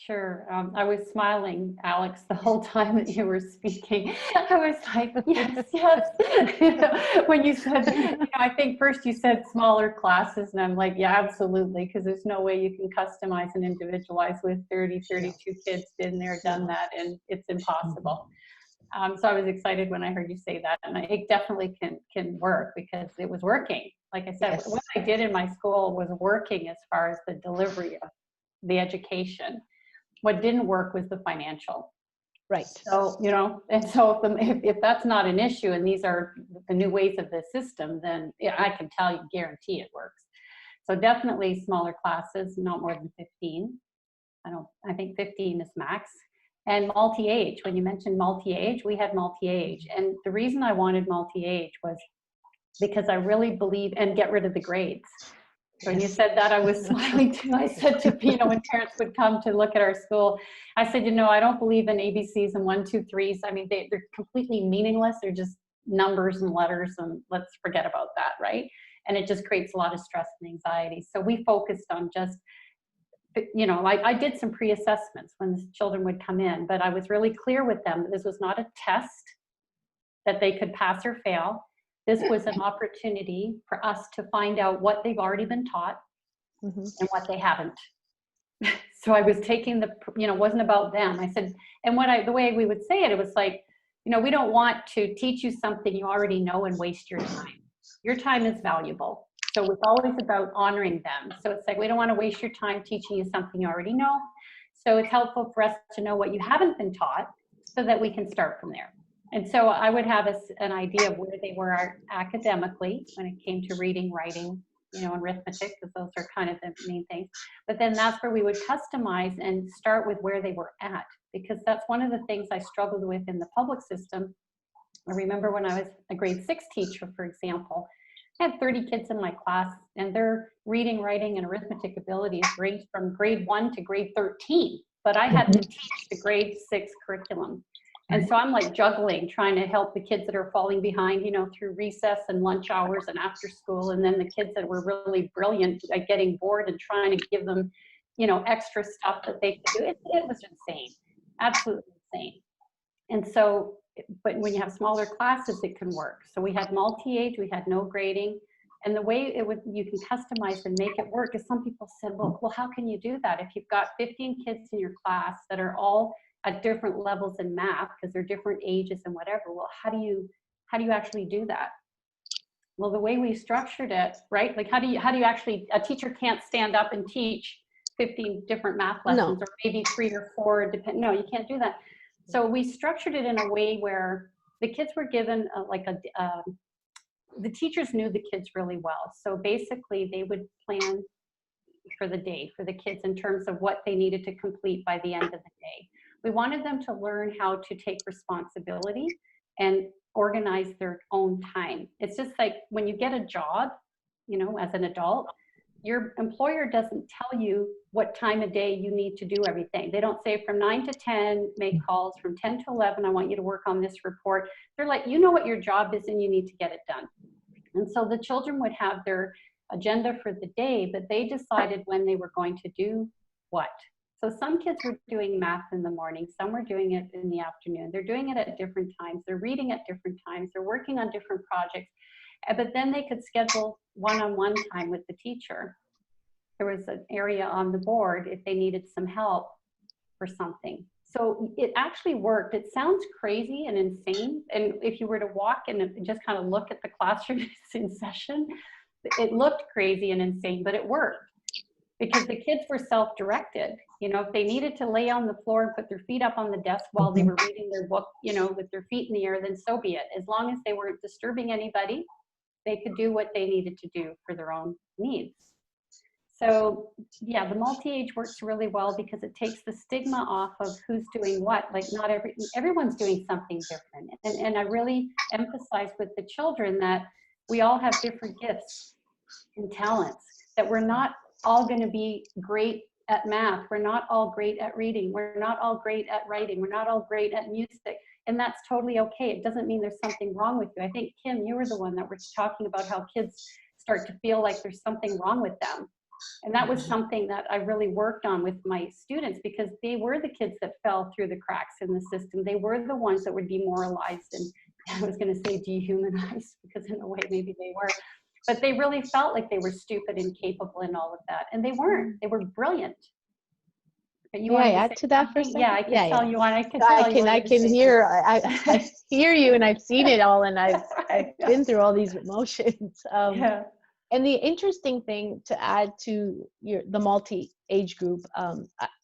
Sure. I was smiling, Alex, the whole time that you were speaking. I was like, yes, yes. When you said, I think first you said smaller classes, and I'm like, yeah, absolutely, because there's no way you can customize and individualize with 30, 32 kids, been there, done that, and it's impossible. So I was excited when I heard you say that, and it definitely can work because it was working. Like I said, Yes. what I did in my school was working as far as the delivery of the education. What didn't work was the financial. Right. So, and so if that's not an issue and these are the new ways of the system, then yeah, I can guarantee it works. So definitely smaller classes, not more than 15. I think 15 is max. And multi-age, when you mentioned multi-age, we had multi-age. And the reason I wanted multi-age was because I really believe, and get rid of the grades. So when you said that, I was smiling too. I said to, when parents would come to look at our school, I said, I don't believe in ABCs and 1, 2, 3s. I mean, they're completely meaningless. They're just numbers and letters, and let's forget about that, right? And it just creates a lot of stress and anxiety. So we focused on just, I did some pre-assessments when the children would come in, but I was really clear with them that this was not a test that they could pass or fail. This was an opportunity for us to find out what they've already been taught and what they haven't. So I was taking it wasn't about them. I said, and the way we would say it, it was like, we don't want to teach you something you already know and waste your time. Your time is valuable. So it's always about honoring them. So it's like, we don't want to waste your time teaching you something you already know. So it's helpful for us to know what you haven't been taught so that we can start from there. And so I would have an idea of where they were academically when it came to reading, writing, and arithmetic, because those are kind of the main things. But then that's where we would customize and start with where they were at, because that's one of the things I struggled with in the public system. I remember when I was a grade 6 teacher, for example, I had 30 kids in my class, and their reading, writing, and arithmetic abilities ranged from grade 1 to grade 13, but I had to teach the grade 6 curriculum. And so I'm like juggling, trying to help the kids that are falling behind, through recess and lunch hours and after school. And then the kids that were really brilliant at getting bored and trying to give them, extra stuff that they could do. It was insane, absolutely insane. And so, but when you have smaller classes, it can work. So we had multi-age, we had no grading. And the way you can customize and make it work is some people said, well, how can you do that? If you've got 15 kids in your class that are all at different levels in math because they're different ages and whatever. Well, how do you actually do that? Well, the way we structured it, right? Like how do you actually, a teacher can't stand up and teach 15 different math lessons, or maybe 3 or 4, no, you can't do that. So we structured it in a way where the kids were given the teachers knew the kids really well. So basically they would plan for the day for the kids in terms of what they needed to complete by the end of the day. We wanted them to learn how to take responsibility and organize their own time. It's just like when you get a job, as an adult, your employer doesn't tell you what time of day you need to do everything. They don't say from 9 to 10, make calls, from 10 to 11, I want you to work on this report. They're like, you know what your job is and you need to get it done. And so the children would have their agenda for the day, but they decided when they were going to do what. So some kids were doing math in the morning, some were doing it in the afternoon. They're doing it at different times. They're reading at different times. They're working on different projects. But then they could schedule one-on-one time with the teacher. There was an area on the board if they needed some help for something. So it actually worked. It sounds crazy and insane. And if you were to walk and just kind of look at the classroom in session, it looked crazy and insane, but it worked because the kids were self-directed. You know, if they needed to lay on the floor and put their feet up on the desk while they were reading their book, you know, with their feet in the air, then so be it. As long as they weren't disturbing anybody, they could do what they needed to do for their own needs. So yeah, the multi-age works really well because it takes the stigma off of who's doing what. Like not everyone's doing something different. And I really emphasize with the children that we all have different gifts and talents, that we're not all going to be great at math. We're not all great at reading. We're not all great at writing. We're not all great at music. And that's totally okay. It doesn't mean there's something wrong with you. I think, Kim, you were the one that was talking about how kids start to feel like there's something wrong with them. And that was something that I really worked on with my students, because they were the kids that fell through the cracks in the system. They were the ones that were demoralized and, I was going to say dehumanized, because in a way maybe they were. But they really felt like they were stupid and capable and all of that. And they weren't. They were brilliant. You want to add to that for a second? Yeah, I can tell you. I can hear. I hear you, and I've seen it all, and I've been through all these emotions. And the interesting thing to add to the multi-age group,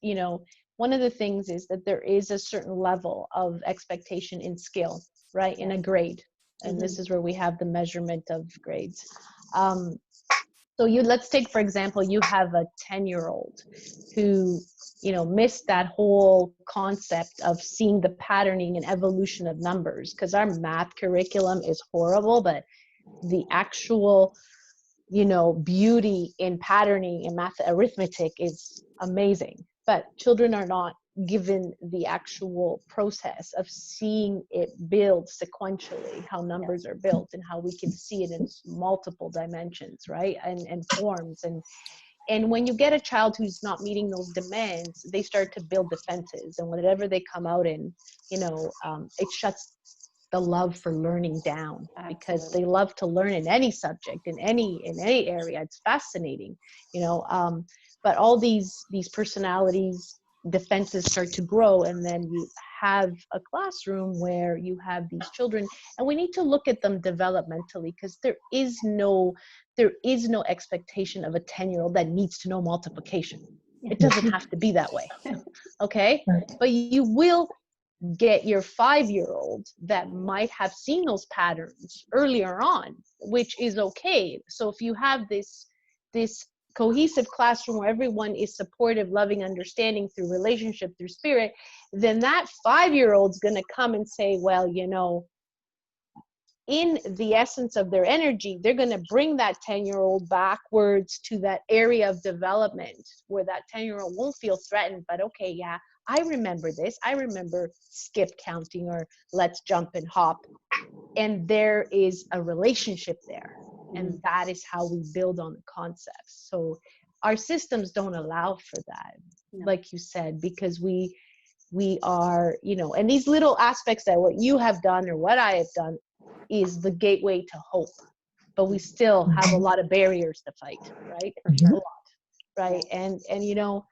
you know, one of the things is that there is a certain level of expectation in skill, right, in a grade. And this is where we have the measurement of grades. So let's take, for example, you have a 10-year-old who, you know, missed that whole concept of seeing the patterning and evolution of numbers, because our math curriculum is horrible, but the actual, you know, beauty in patterning and math arithmetic is amazing. But children are not given the actual process of seeing it build sequentially, how numbers are built and how we can see it in multiple dimensions, right? And forms. And when you get a child who's not meeting those demands, they start to build defenses, and whatever they come out in, you know, it shuts the love for learning down. Absolutely. Because they love to learn in any subject, in any area. It's fascinating, you know, but all these personalities, defenses start to grow, and then you have a classroom where you have these children, and we need to look at them developmentally, because there is no expectation of a 10-year-old that needs to know multiplication. It doesn't have to be that way. Okay? But you will get your 5-year-old that might have seen those patterns earlier on, which is okay. So if you have this cohesive classroom where everyone is supportive, loving, understanding through relationship, through spirit, then that 5-year-old's going to come and say, well, you know, in the essence of their energy, they're going to bring that 10-year-old backwards to that area of development where that 10-year-old won't feel threatened, but okay, yeah, I remember this. I remember skip counting or let's jump and hop. And there is a relationship there. And that is how we build on the concepts. So our systems don't allow for that, like you said, because we are, you know, and these little aspects that what you have done or what I have done is the gateway to hope. But we still have a lot of barriers to fight, right? A lot, right? And you know,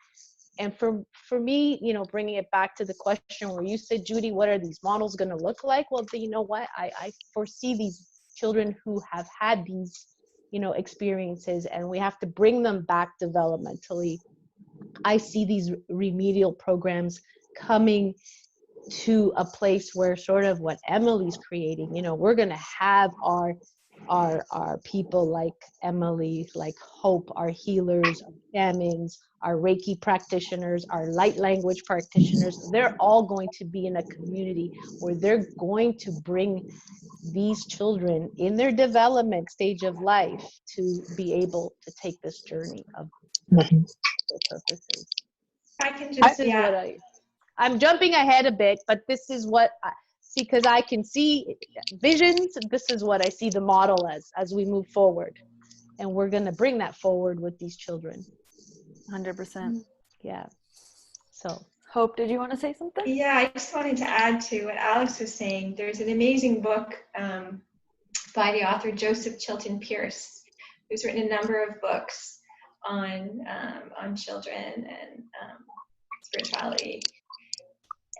and for me, you know, bringing it back to the question where you said, Judy, what are these models going to look like? Well, you know what? I foresee these children who have had these, you know, experiences, and we have to bring them back developmentally. I see these remedial programs coming to a place where sort of what Emily's creating, you know, we're going to have our people like Emily, like Hope, our healers, our shamans, our Reiki practitioners, our light language practitioners. They're all going to be in a community where they're going to bring these children in their development stage of life to be able to take this journey of their purposes. I can just, I'm jumping ahead a bit, but this is what because I can see visions. This is what I see the model as we move forward, and we're going to bring that forward with these children. 100%. Yeah. So Hope, did you want to say something? Yeah, I just wanted to add to what Alex was saying. There's an amazing book by the author Joseph Chilton Pierce, who's written a number of books on children and spirituality.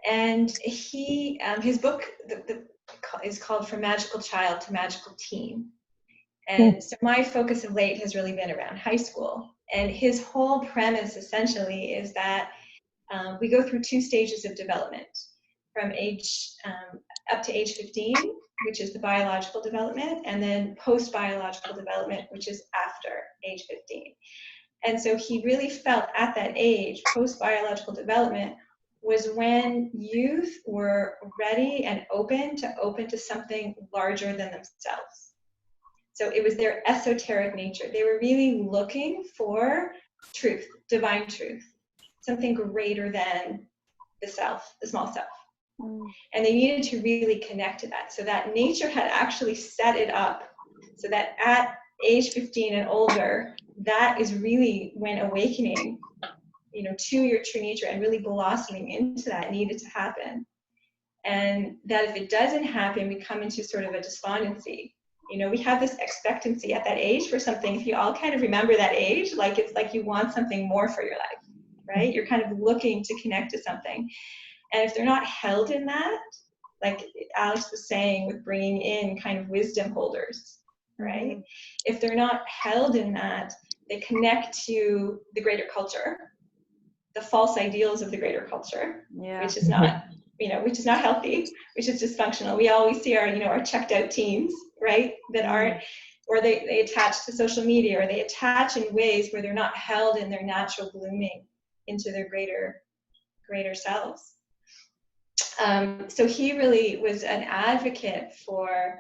And he, his book is called From Magical Child to Magical Teen. And so my focus of late has really been around high school. And his whole premise essentially is that we go through 2 stages of development, from age up to age 15, which is the biological development, and then post-biological development, which is after age 15. And so he really felt at that age, post-biological development, was when youth were ready and open to something larger than themselves. So it was their esoteric nature. They were really looking for truth, divine truth, something greater than the self, the small self. And they needed to really connect to that. So that nature had actually set it up so that at age 15 and older, that is really when awakening, to your true nature and really blossoming into that needed to happen. And that if it doesn't happen, we come into sort of a despondency. We have this expectancy at that age for something. If you all kind of remember that age, like it's like you want something more for your life, right? You're kind of looking to connect to something. And if they're not held in that, like Alex was saying with bringing in kind of wisdom holders, right? If they're not held in that, they connect to the greater culture, the false ideals of the greater culture, which is not, which is not healthy, which is dysfunctional. We always see our, our checked out teens, right? That aren't, or they attach to social media, or they attach in ways where they're not held in their natural blooming into their greater selves. So he really was an advocate for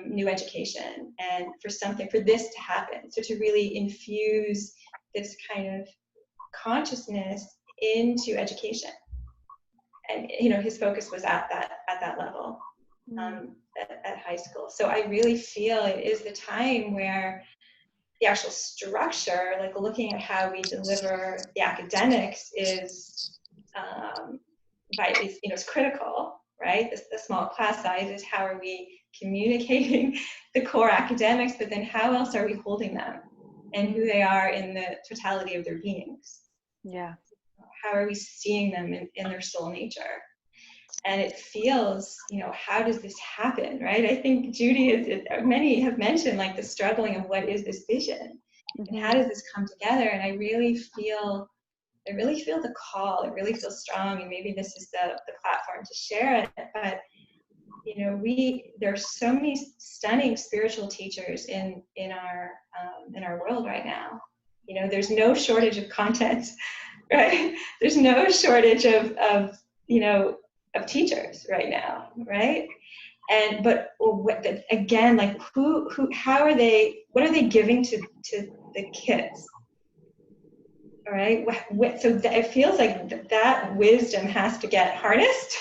new education and for this to happen. So to really infuse this kind of consciousness into education. And, his focus was at that level at high school. So I really feel it is the time where the actual structure, like looking at how we deliver the academics is critical, right? The small class sizes, how are we communicating the core academics, but then how else are we holding them and who they are in the totality of their beings? Yeah. How are we seeing them in their soul nature? And it feels, how does this happen, right? I think Judy, many have mentioned like the struggling of what is this vision and how does this come together? And I really feel the call. It really feels strong, and maybe this is the platform to share it. But there are so many stunning spiritual teachers in our world right now. There's no shortage of content, right? There's no shortage of teachers right now, right? But again, like how are they? What are they giving to the kids? All right. So it feels like that wisdom has to get harnessed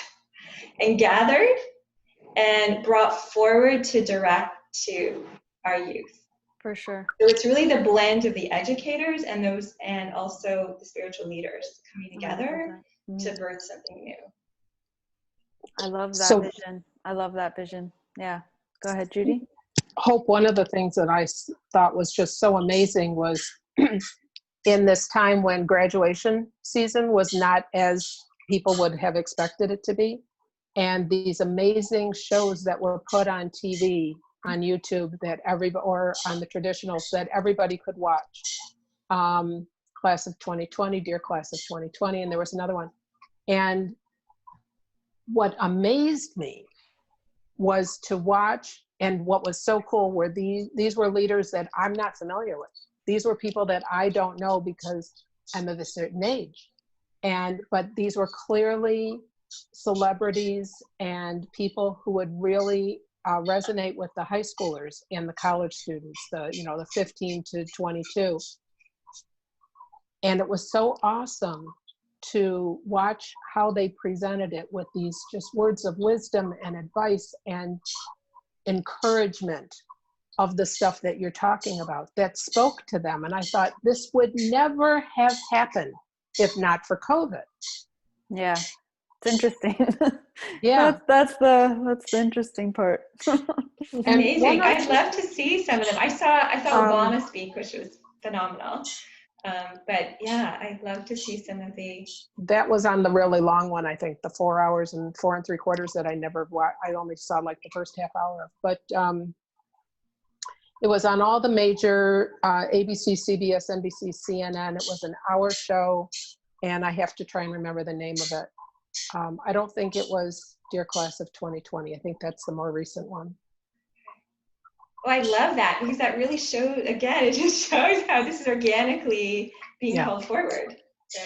and gathered and brought forward to direct to our youth. For sure. So it's really the blend of the educators and also the spiritual leaders coming together to birth something new. I love that vision. I love that vision. Yeah. Go ahead, Judy. Hope, one of the things that I thought was just so amazing was in this time when graduation season was not as people would have expected it to be, and these amazing shows that were put on TV, on YouTube, or on the traditionals that everybody could watch. Class of 2020, Dear Class of 2020, and there was another one. And what amazed me was to watch, and what was so cool were these were leaders that I'm not familiar with. These were people that I don't know because I'm of a certain age. But these were clearly celebrities and people who would really resonate with the high schoolers and the college students, the 15 to 22. And it was so awesome to watch how they presented it with these just words of wisdom and advice and encouragement of the stuff that you're talking about that spoke to them. And I thought this would never have happened if not for COVID. Yeah. It's interesting. Yeah. That's the interesting part. Amazing. I'd love to see some of them. I saw Obama speak, which was phenomenal. But yeah, I'd love to see some of the. That was on the really long one, I think, the 4 hours and 4 3/4 that I never watched. I only saw like the first half hour of, but it was on all the major ABC, CBS, NBC, CNN. It was an hour show, and I have to try and remember the name of it. I don't think it was Dear Class of 2020. I think that's the more recent one. Oh, I love that, because that really shows, again, it just shows how this is organically being held forward,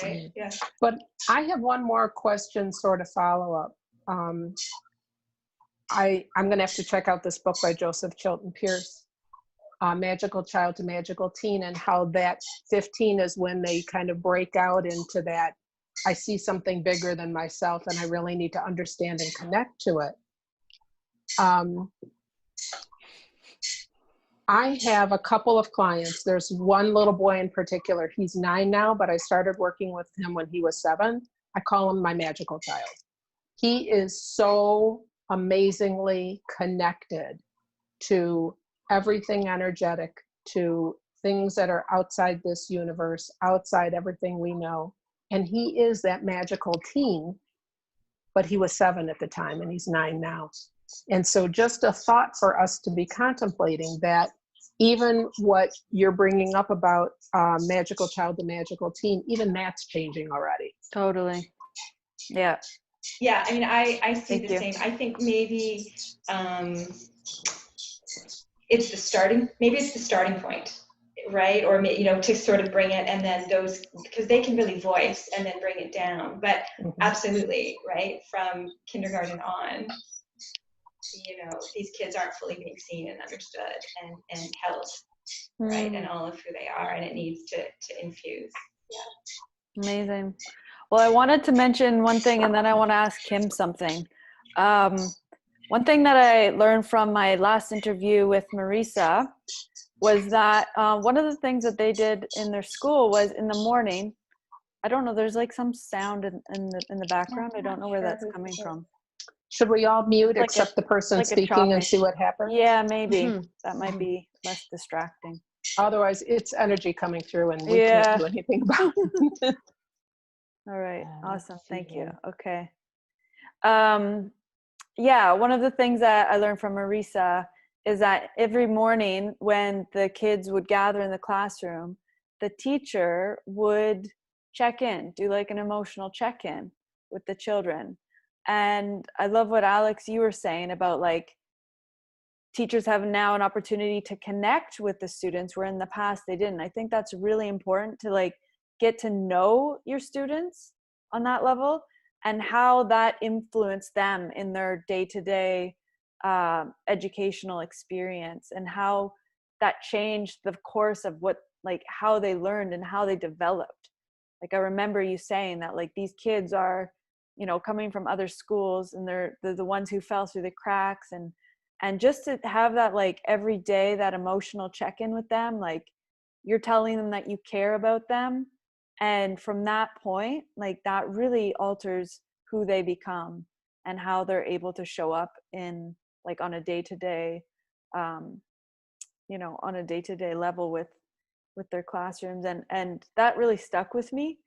right? Yeah. But I have one more question, sort of follow-up. I'm going to have to check out this book by Joseph Chilton Pierce, Magical Child to Magical Teen, and how that 15 is when they kind of break out into that, I see something bigger than myself and I really need to understand and connect to it. I have a couple of clients. There's one little boy in particular. He's 9 now, but I started working with him when he was 7. I call him my magical child. He is so amazingly connected to everything energetic, to things that are outside this universe, outside everything we know. And he is that magical teen, but he was 7 at the time and he's 9 now. And so just a thought for us to be contemplating, that even what you're bringing up about magical child to magical teen, even that's changing already. Totally. Yeah. Yeah, I mean, I see the same. I think maybe it's the starting point, right? Or, you know, to sort of bring it, and then those, because they can really voice and then bring it down. But absolutely, right, from kindergarten on, you know, these kids aren't fully being seen and understood and held, right, and all of who they are, and it needs to infuse. Yeah. Amazing. Well, I wanted to mention one thing, and then I want to ask Kim something. One thing that I learned from my last interview with Marisa was that one of the things that they did in their school was in the morning, I don't know, there's like some sound in the background. I don't know where that's coming from. Should we all mute Like except the person like speaking and see what happens? Yeah, maybe. That might be less distracting. Otherwise, it's energy coming through and we can't do anything about it. All right. Awesome. Thank you. Okay. Yeah, one of the things that I learned from Marisa is that every morning when the kids would gather in the classroom, the teacher would check in, do like an emotional check-in with the children. And I love what Alex, you were saying about like teachers have now an opportunity to connect with the students where in the past they didn't. I think that's really important to like get to know your students on that level and how that influenced them in their day-to-day educational experience, and how that changed the course of what, like how they learned and how they developed. Like I remember you saying that like these kids are, you know, coming from other schools and they're the ones who fell through the cracks, and just to have that like every day, that emotional check-in with them, like you're telling them that you care about them. And from that point, like that really alters who they become and how they're able to show up in like on a day-to-day, you know, on a day-to-day level with their classrooms. And that really stuck with me.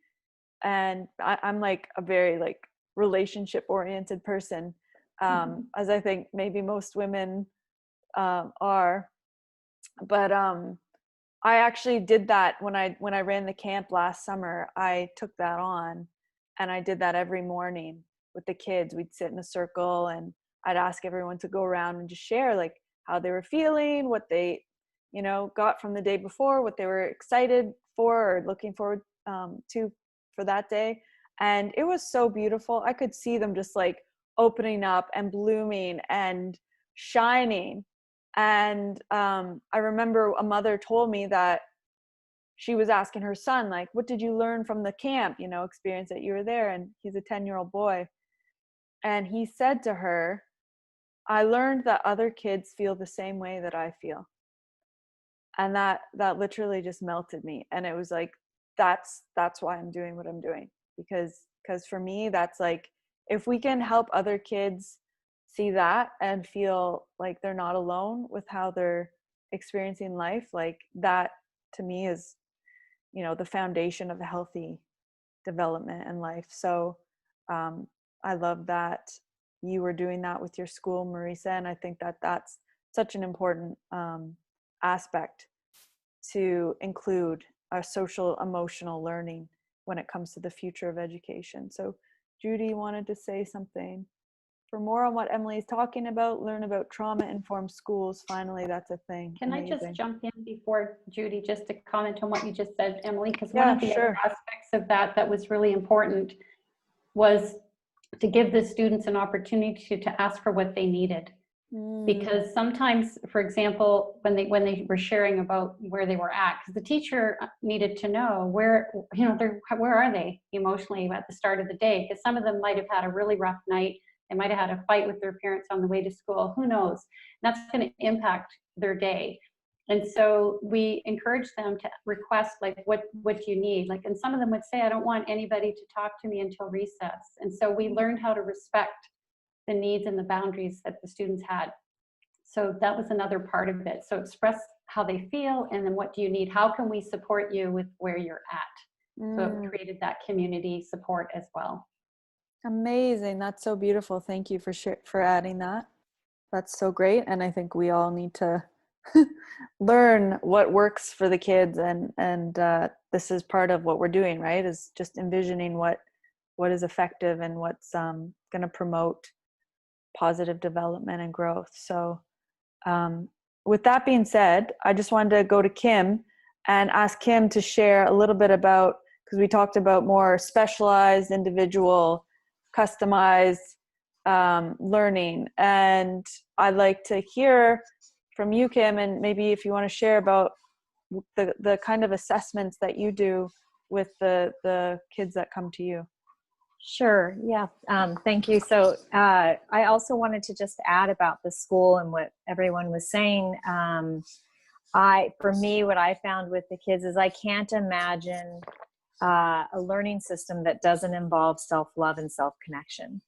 And I'm like a very like relationship oriented person, as I think maybe most women are. But I actually did that when I ran the camp last summer. I took that on, and I did that every morning with the kids. We'd sit in a circle, and I'd ask everyone to go around and just share like how they were feeling, what they, you know, got from the day before, what they were excited for or looking forward to for that day. And it was so beautiful. I could see them just like opening up and blooming and shining. And I remember a mother told me that she was asking her son, like, what did you learn from the camp, you know, experience that you were there? And he's a 10-year-old boy. And he said to her, I learned that other kids feel the same way that I feel. And that literally just melted me. And it was like, that's why I'm doing what I'm doing. Because for me, that's like, if we can help other kids see that and feel like they're not alone with how they're experiencing life, like that to me is, you know, the foundation of a healthy development in life. So I love that you were doing that with your school, Marisa, and I think that that's such an important aspect to include our social emotional learning when it comes to the future of education. So Judy wanted to say something. For more on what Emily is talking about, learn about trauma-informed schools. Finally, that's a thing. Can Amazing. I just jump in before Judy, just to comment on what you just said, Emily? Because one Yeah, of the sure. other aspects of that was really important was to give the students an opportunity to ask for what they needed. Because sometimes, for example, when they were sharing about where they were at, because the teacher needed to know where, you know, where are they emotionally at the start of the day, because some of them might have had a really rough night. They might have had a fight with their parents on the way to school, who knows? That's going to impact their day. And so we encourage them to request, like, what do you need? Like, and some of them would say, I don't want anybody to talk to me until recess. And so we learned how to respect the needs and the boundaries that the students had. So that was another part of it. So express how they feel, and then what do you need? How can we support you with where you're at? So it created that community support as well. Amazing. That's so beautiful. Thank you for adding that. That's so great. And I think we all need to learn what works for the kids. And this is part of what we're doing, right? Is just envisioning what is effective and what's going to promote positive development and growth. So with that being said, I just wanted to go to Kim and ask Kim to share a little bit about, because we talked about more specialized, individual, customized learning. And I'd like to hear from you, Kim, and maybe if you want to share about the kind of assessments that you do with the kids that come to you. Sure. Yeah. Thank you. So I also wanted to just add about the school and what everyone was saying. For me, what I found with the kids is I can't imagine a learning system that doesn't involve self-love and self-connection,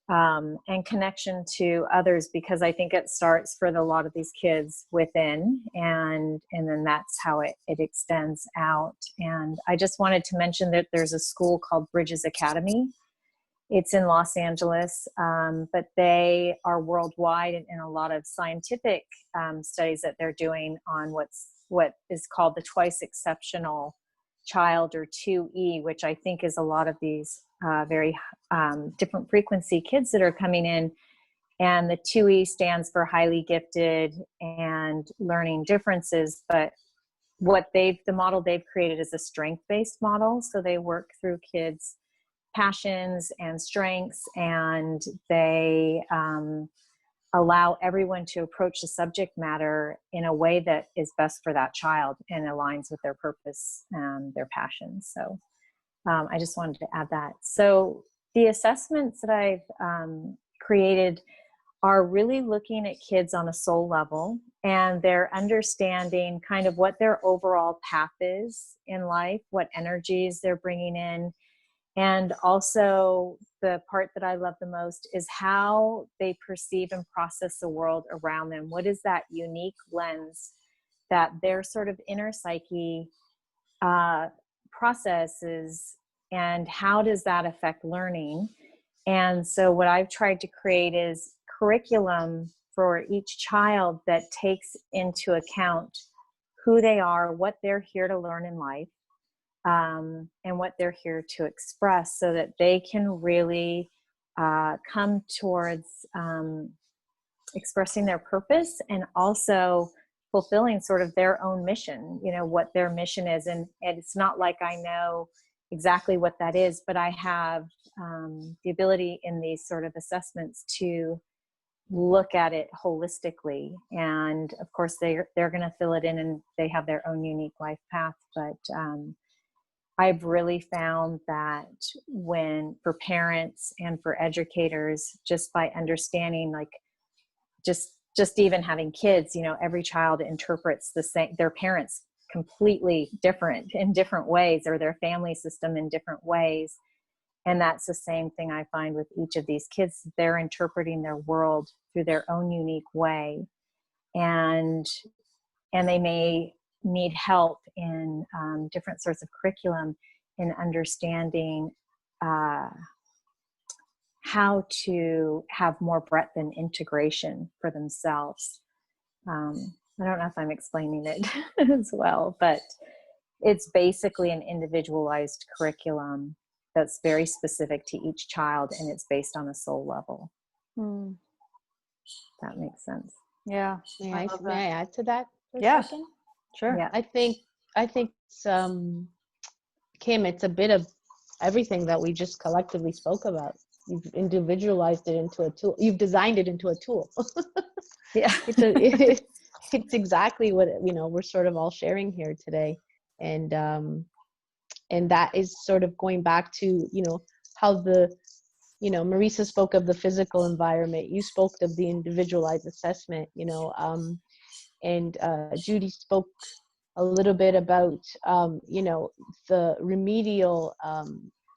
and connection to others, because I think it starts for a lot of these kids within, and then that's how it extends out. And I just wanted to mention that there's a school called Bridges Academy. It's in Los Angeles, but they are worldwide in a lot of scientific studies that they're doing on what is called the twice exceptional child, or 2E, which I think is a lot of these very different frequency kids that are coming in. And the 2E stands for highly gifted and learning differences. But the model they've created is a strength-based model. So they work through kids' passions and strengths, and they allow everyone to approach the subject matter in a way that is best for that child and aligns with their purpose and their passions. So I just wanted to add that. So the assessments that I've created are really looking at kids on a soul level, and they're understanding kind of what their overall path is in life, what energies they're bringing in. And also the part that I love the most is how they perceive and process the world around them. What is that unique lens that their sort of inner psyche processes, and how does that affect learning? And so what I've tried to create is curriculum for each child that takes into account who they are, what they're here to learn in life, and what they're here to express, so that they can really come towards expressing their purpose, and also fulfilling sort of their own mission, you know, what their mission is. And it's not like I know exactly what that is, but I have the ability in these sort of assessments to look at it holistically. And of course they're going to fill it in, and they have their own unique life path. But I've really found that for parents and for educators, just by understanding, like, just even having kids, you know, every child interprets their parents completely different in different ways, or their family system in different ways. And that's the same thing I find with each of these kids. They're interpreting their world through their own unique way. And they may need help in different sorts of curriculum in understanding how to have more breadth and integration for themselves. I don't know if I'm explaining it as well, but it's basically an individualized curriculum that's very specific to each child, and it's based on a soul level. That makes sense. Yeah. May I I, love may that. I add to that for a Yeah. second? Sure. Yeah. I think it's, Kim, it's a bit of everything that we just collectively spoke about. You've individualized it into a tool. You've designed it into a tool. Yeah. It's exactly what, you know, we're sort of all sharing here today. And that is sort of going back to, you know, how Marisa spoke of the physical environment. You spoke of the individualized assessment, you know, and Judy spoke a little bit about, you know, the remedial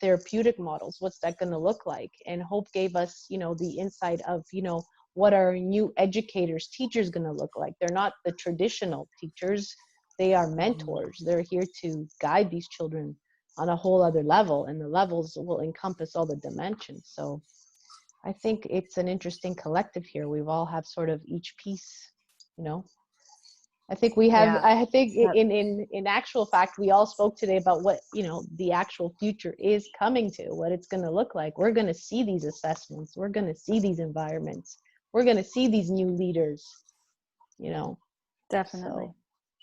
therapeutic models. What's that going to look like? And Hope gave us, you know, the insight of, you know, what are new educators, teachers going to look like? They're not the traditional teachers. They are mentors. They're here to guide these children on a whole other level, and the levels will encompass all the dimensions. So I think it's an interesting collective here. We've all have sort of each piece, you know. I think we have, Yeah. I think in actual fact, we all spoke today about what, you know, the actual future is coming to, what it's going to look like. We're going to see these assessments. We're going to see these environments. We're going to see these new leaders, you know. Definitely. So,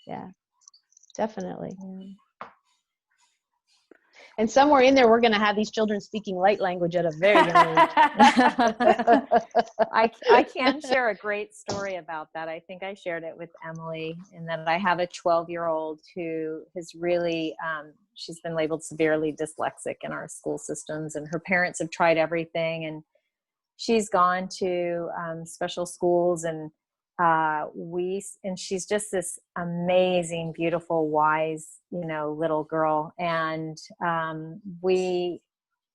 yeah, definitely. And somewhere in there, we're going to have these children speaking light language at a very young age. I can share a great story about that. I think I shared it with Emily, and that I have a 12-year-old who has really, she's been labeled severely dyslexic in our school systems, and her parents have tried everything, and she's gone to special schools, and she's just this amazing, beautiful, wise, you know, little girl. And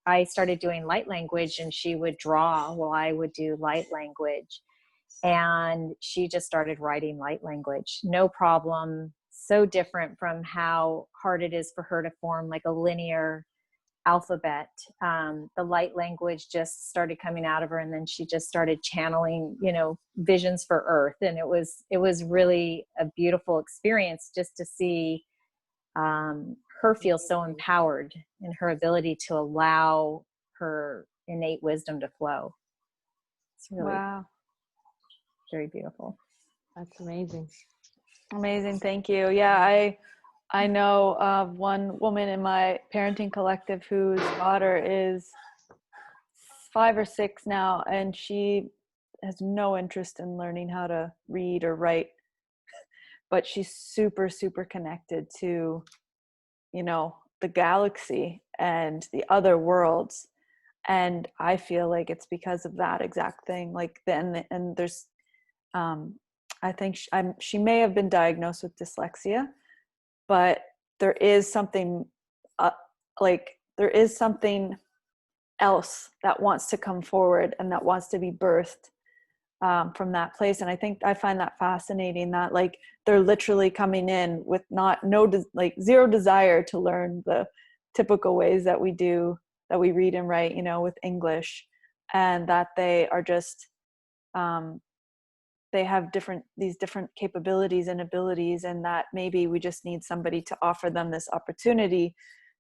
I started doing light language, and she would draw while I would do light language. And she just started writing light language. No problem. So different from how hard it is for her to form like a linear alphabet. The light language just started coming out of her, and then she just started channeling, you know, visions for Earth. And it was really a beautiful experience just to see her feel so empowered in her ability to allow her innate wisdom to flow. It's really very beautiful. That's amazing. Amazing. Thank you. Yeah, I know of one woman in my parenting collective whose daughter is 5 or 6 now, and she has no interest in learning how to read or write, but she's super, super connected to, you know, the galaxy and the other worlds. And I feel like it's because of that exact thing. Like then, and there's, I think she may have been diagnosed with dyslexia, but there is something there is something else that wants to come forward and that wants to be birthed from that place. And I find that fascinating, that like they're literally coming in with zero desire to learn the typical ways that we read and write, you know, with English, and that they are just they have these different capabilities and abilities, and that maybe we just need somebody to offer them this opportunity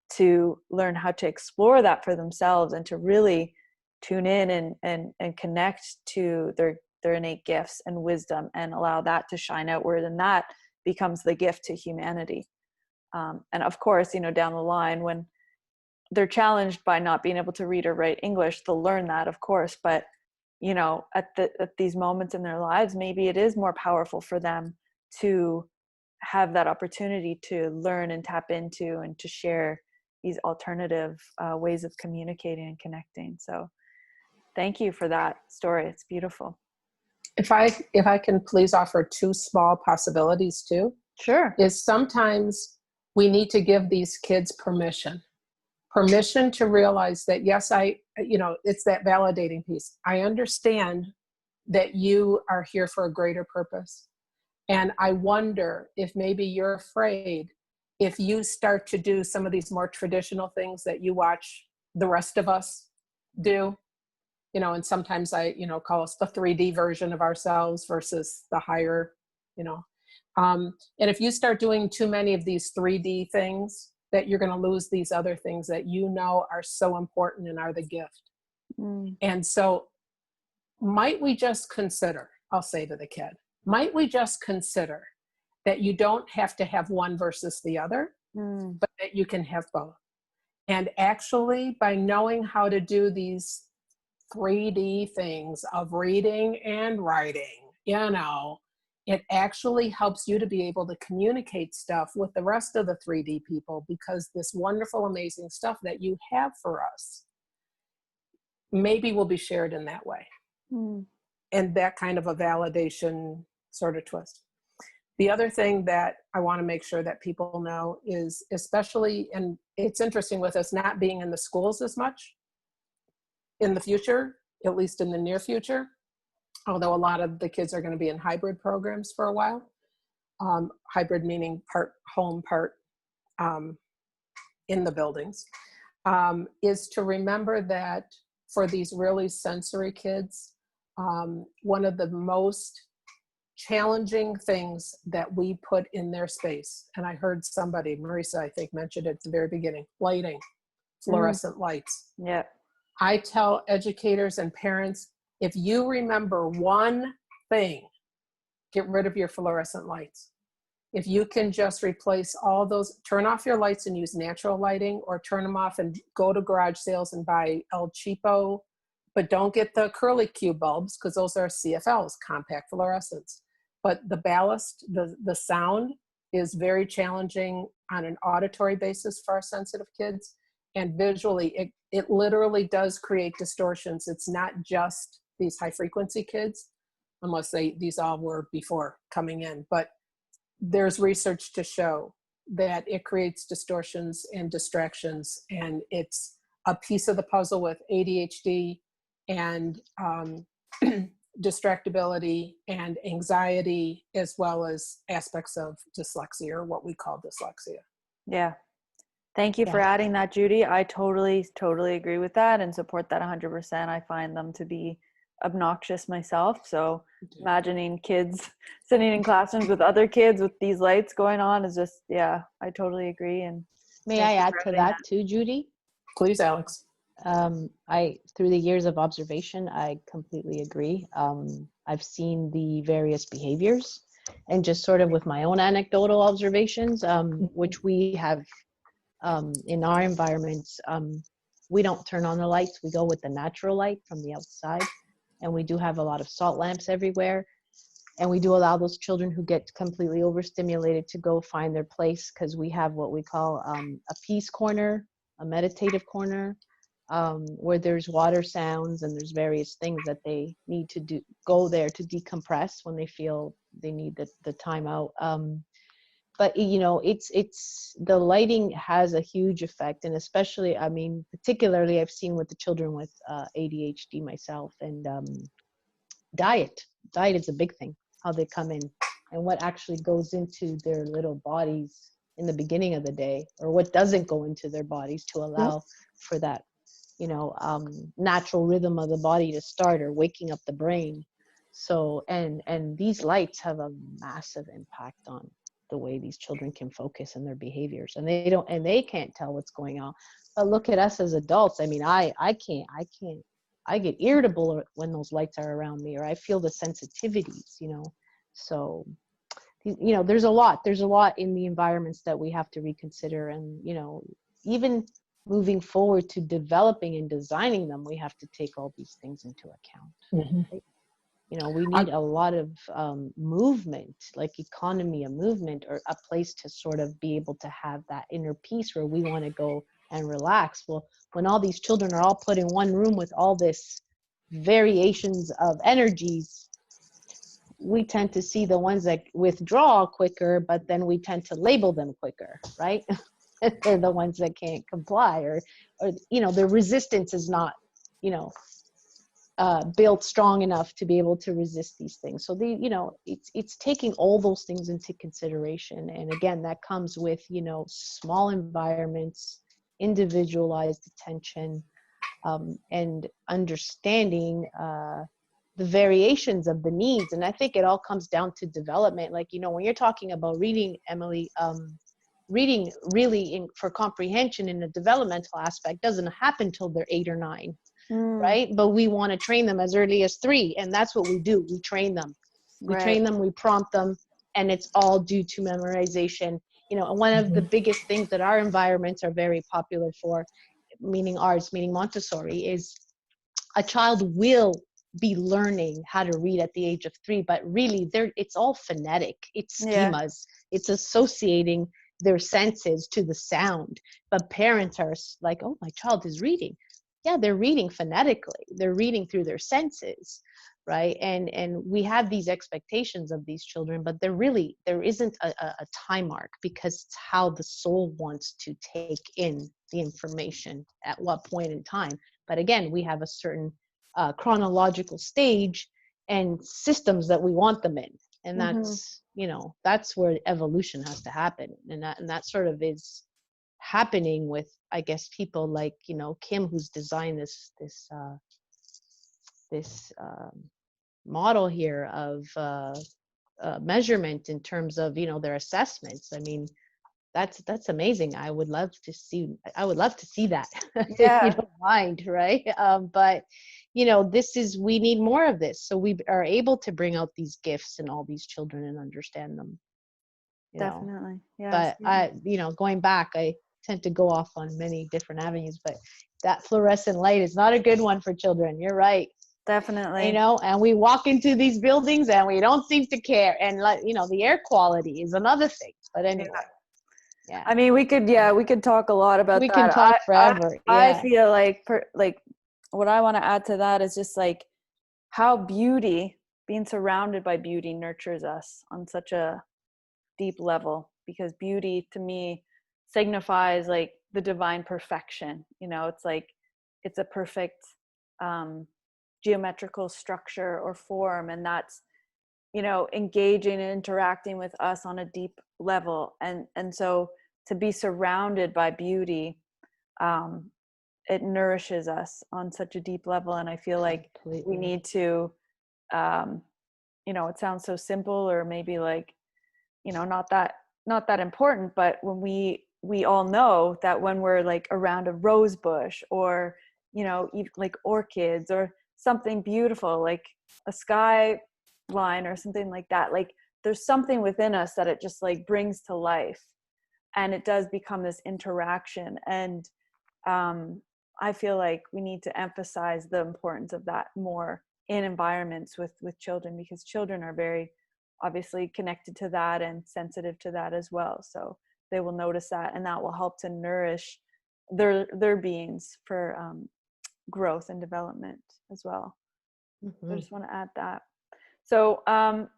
to learn how to explore that for themselves, and to really tune in and connect to their innate gifts and wisdom, and allow that to shine outward, and that becomes the gift to humanity. And of course, you know, down the line, when they're challenged by not being able to read or write English, they'll learn that, of course, but you know, at these moments in their lives, maybe it is more powerful for them to have that opportunity to learn and tap into and to share these alternative ways of communicating and connecting. So thank you for that story. It's beautiful. If I can please offer 2 small possibilities too. Sure. Is sometimes we need to give these kids permission to realize that, yes, it's that validating piece. I understand that you are here for a greater purpose. And I wonder if maybe you're afraid, if you start to do some of these more traditional things that you watch the rest of us do, you know, and sometimes I, you know, call us the 3D version of ourselves versus the higher, you know. And if you start doing too many of these 3D things, that you're going to lose these other things that you know are so important and are the gift. And so might we just consider, I'll say to the kid, might we just consider that you don't have to have one versus the other, but that you can have both. And actually, by knowing how to do these 3D things of reading and writing, you know, it actually helps you to be able to communicate stuff with the rest of the 3D people, because this wonderful, amazing stuff that you have for us maybe will be shared in that way. And that kind of a validation sort of twist. The other thing that I want to make sure that people know is, especially, and it's interesting with us not being in the schools as much in the future, at least in the near future, although a lot of the kids are going to be in hybrid programs for a while. Hybrid meaning part home, part in the buildings, is to remember that for these really sensory kids, one of the most challenging things that we put in their space, and I heard somebody, Marisa, I think, mentioned it at the very beginning, lighting, fluorescent lights. Yeah. I tell educators and parents, if you remember one thing, get rid of your fluorescent lights. If you can just replace all those, turn off your lights and use natural lighting, or turn them off and go to garage sales and buy El Cheapo, but don't get the curly Q bulbs, because those are CFLs, compact fluorescents. But the ballast, the sound is very challenging on an auditory basis for our sensitive kids. And visually, it literally does create distortions. It's not just these high frequency kids, unless these all were before coming in. But there's research to show that it creates distortions and distractions. And it's a piece of the puzzle with ADHD and distractibility and anxiety, as well as aspects of dyslexia, or what we call dyslexia. Yeah. Thank you for adding that, Judy. I totally agree with that and support that 100%. I find them to be obnoxious myself. So imagining kids sitting in classrooms with other kids with these lights going on is just, I totally agree. And may I add to that too, Judy? Please, Alex. Through the years of observation, I completely agree. I've seen the various behaviors, and just sort of with my own anecdotal observations, which we have in our environments, we don't turn on the lights. We go with the natural light from the outside, and we do have a lot of salt lamps everywhere. And we do allow those children who get completely overstimulated to go find their place, because we have what we call a peace corner, a meditative corner, where there's water sounds and there's various things that they need to go there to decompress when they feel they need the time out. But you know, it's the lighting has a huge effect, and especially, I mean, particularly I've seen with the children with ADHD myself. And diet is a big thing, how they come in and what actually goes into their little bodies in the beginning of the day, or what doesn't go into their bodies to allow for that, you know, natural rhythm of the body to start, or waking up the brain. So, and these lights have a massive impact on the way these children can focus in their behaviors, and they can't tell what's going on. But look at us as adults. I mean, I get irritable when those lights are around me, or I feel the sensitivities, you know. So, you know, there's a lot in the environments that we have to reconsider. And, you know, even moving forward to developing and designing them, we have to take all these things into account. Right? You know, we need a lot of movement, like economy, a movement, or a place to sort of be able to have that inner peace where we want to go and relax. Well, when all these children are all put in one room with all this variations of energies, we tend to see the ones that withdraw quicker, but then we tend to label them quicker, right? They're the ones that can't comply, or you know, the resistance is not, you know, built strong enough to be able to resist these things. So you know, it's taking all those things into consideration. And again, that comes with, you know, small environments, individualized attention, and understanding the variations of the needs. And I think it all comes down to development. Like, you know, when you're talking about reading, Emily, reading really for comprehension in a developmental aspect doesn't happen till they're 8 or 9. Right? But we want to train them as early as 3. And that's what we do. We train them. We train them, we prompt them, and it's all due to memorization. You know, and one of the biggest things that our environments are very popular for, meaning ours, meaning Montessori, is a child will be learning how to read at the age of 3, but really it's all phonetic. It's schemas. It's associating their senses to the sound. But parents are like, oh, my child is reading. Yeah, they're reading phonetically. They're reading through their senses, right? And we have these expectations of these children, but there isn't a time mark, because it's how the soul wants to take in the information at what point in time. But again, we have a certain chronological stage and systems that we want them in. And that's, you know, that's where evolution has to happen. And that sort of is happening with, I guess, people like, you know, Kim, who's designed this model here of measurement in terms of, you know, their assessments. I mean, that's amazing. I would love to see that. If you don't mind, right? But you know, we need more of this, so we are able to bring out these gifts in all these children and understand them. Definitely. Yeah. But you know, going back, I tend to go off on many different avenues, but that fluorescent light is not a good one for children. You're right. Definitely. You know, and we walk into these buildings and we don't seem to care. And like, you know, the air quality is another thing. But anyway. Yeah. I mean, we could talk a lot about that. We can talk forever. I feel like what I want to add to that is just like how being surrounded by beauty nurtures us on such a deep level, because beauty to me signifies like the divine perfection. You know, it's like it's a perfect geometrical structure or form, and that's, you know, engaging and interacting with us on a deep level. And so to be surrounded by beauty, it nourishes us on such a deep level. And I feel like we need to, you know, it sounds so simple, or maybe like, you know, not that important, but when we all know that when we're like around a rose bush, or, you know, like orchids or something beautiful, like a skyline or something like that, like there's something within us that it just like brings to life, and it does become this interaction. And I feel like we need to emphasize the importance of that more in environments with children, because children are very obviously connected to that and sensitive to that as well. So they will notice that, and that will help to nourish their beings for growth and development as well. I just want to add that. So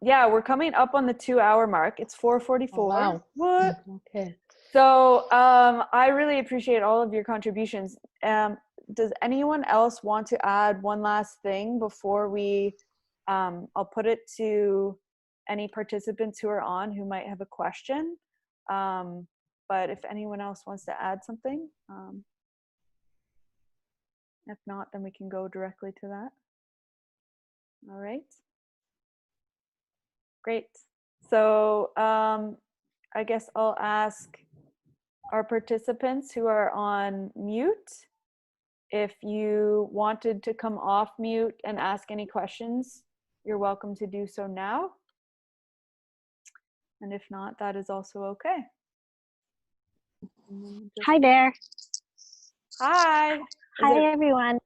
yeah, we're coming up on the 2-hour mark. It's 4:44. Oh, wow. What? Okay. So I really appreciate all of your contributions. Does anyone else want to add one last thing before we, I'll put it to any participants who are on who might have a question. But if anyone else wants to add something, if not, then we can go directly to that. All right. Great. So I guess I'll ask our participants who are on mute, if you wanted to come off mute and ask any questions, you're welcome to do so now. And if not, that is also okay. Hi there. Hi. Hi, everyone.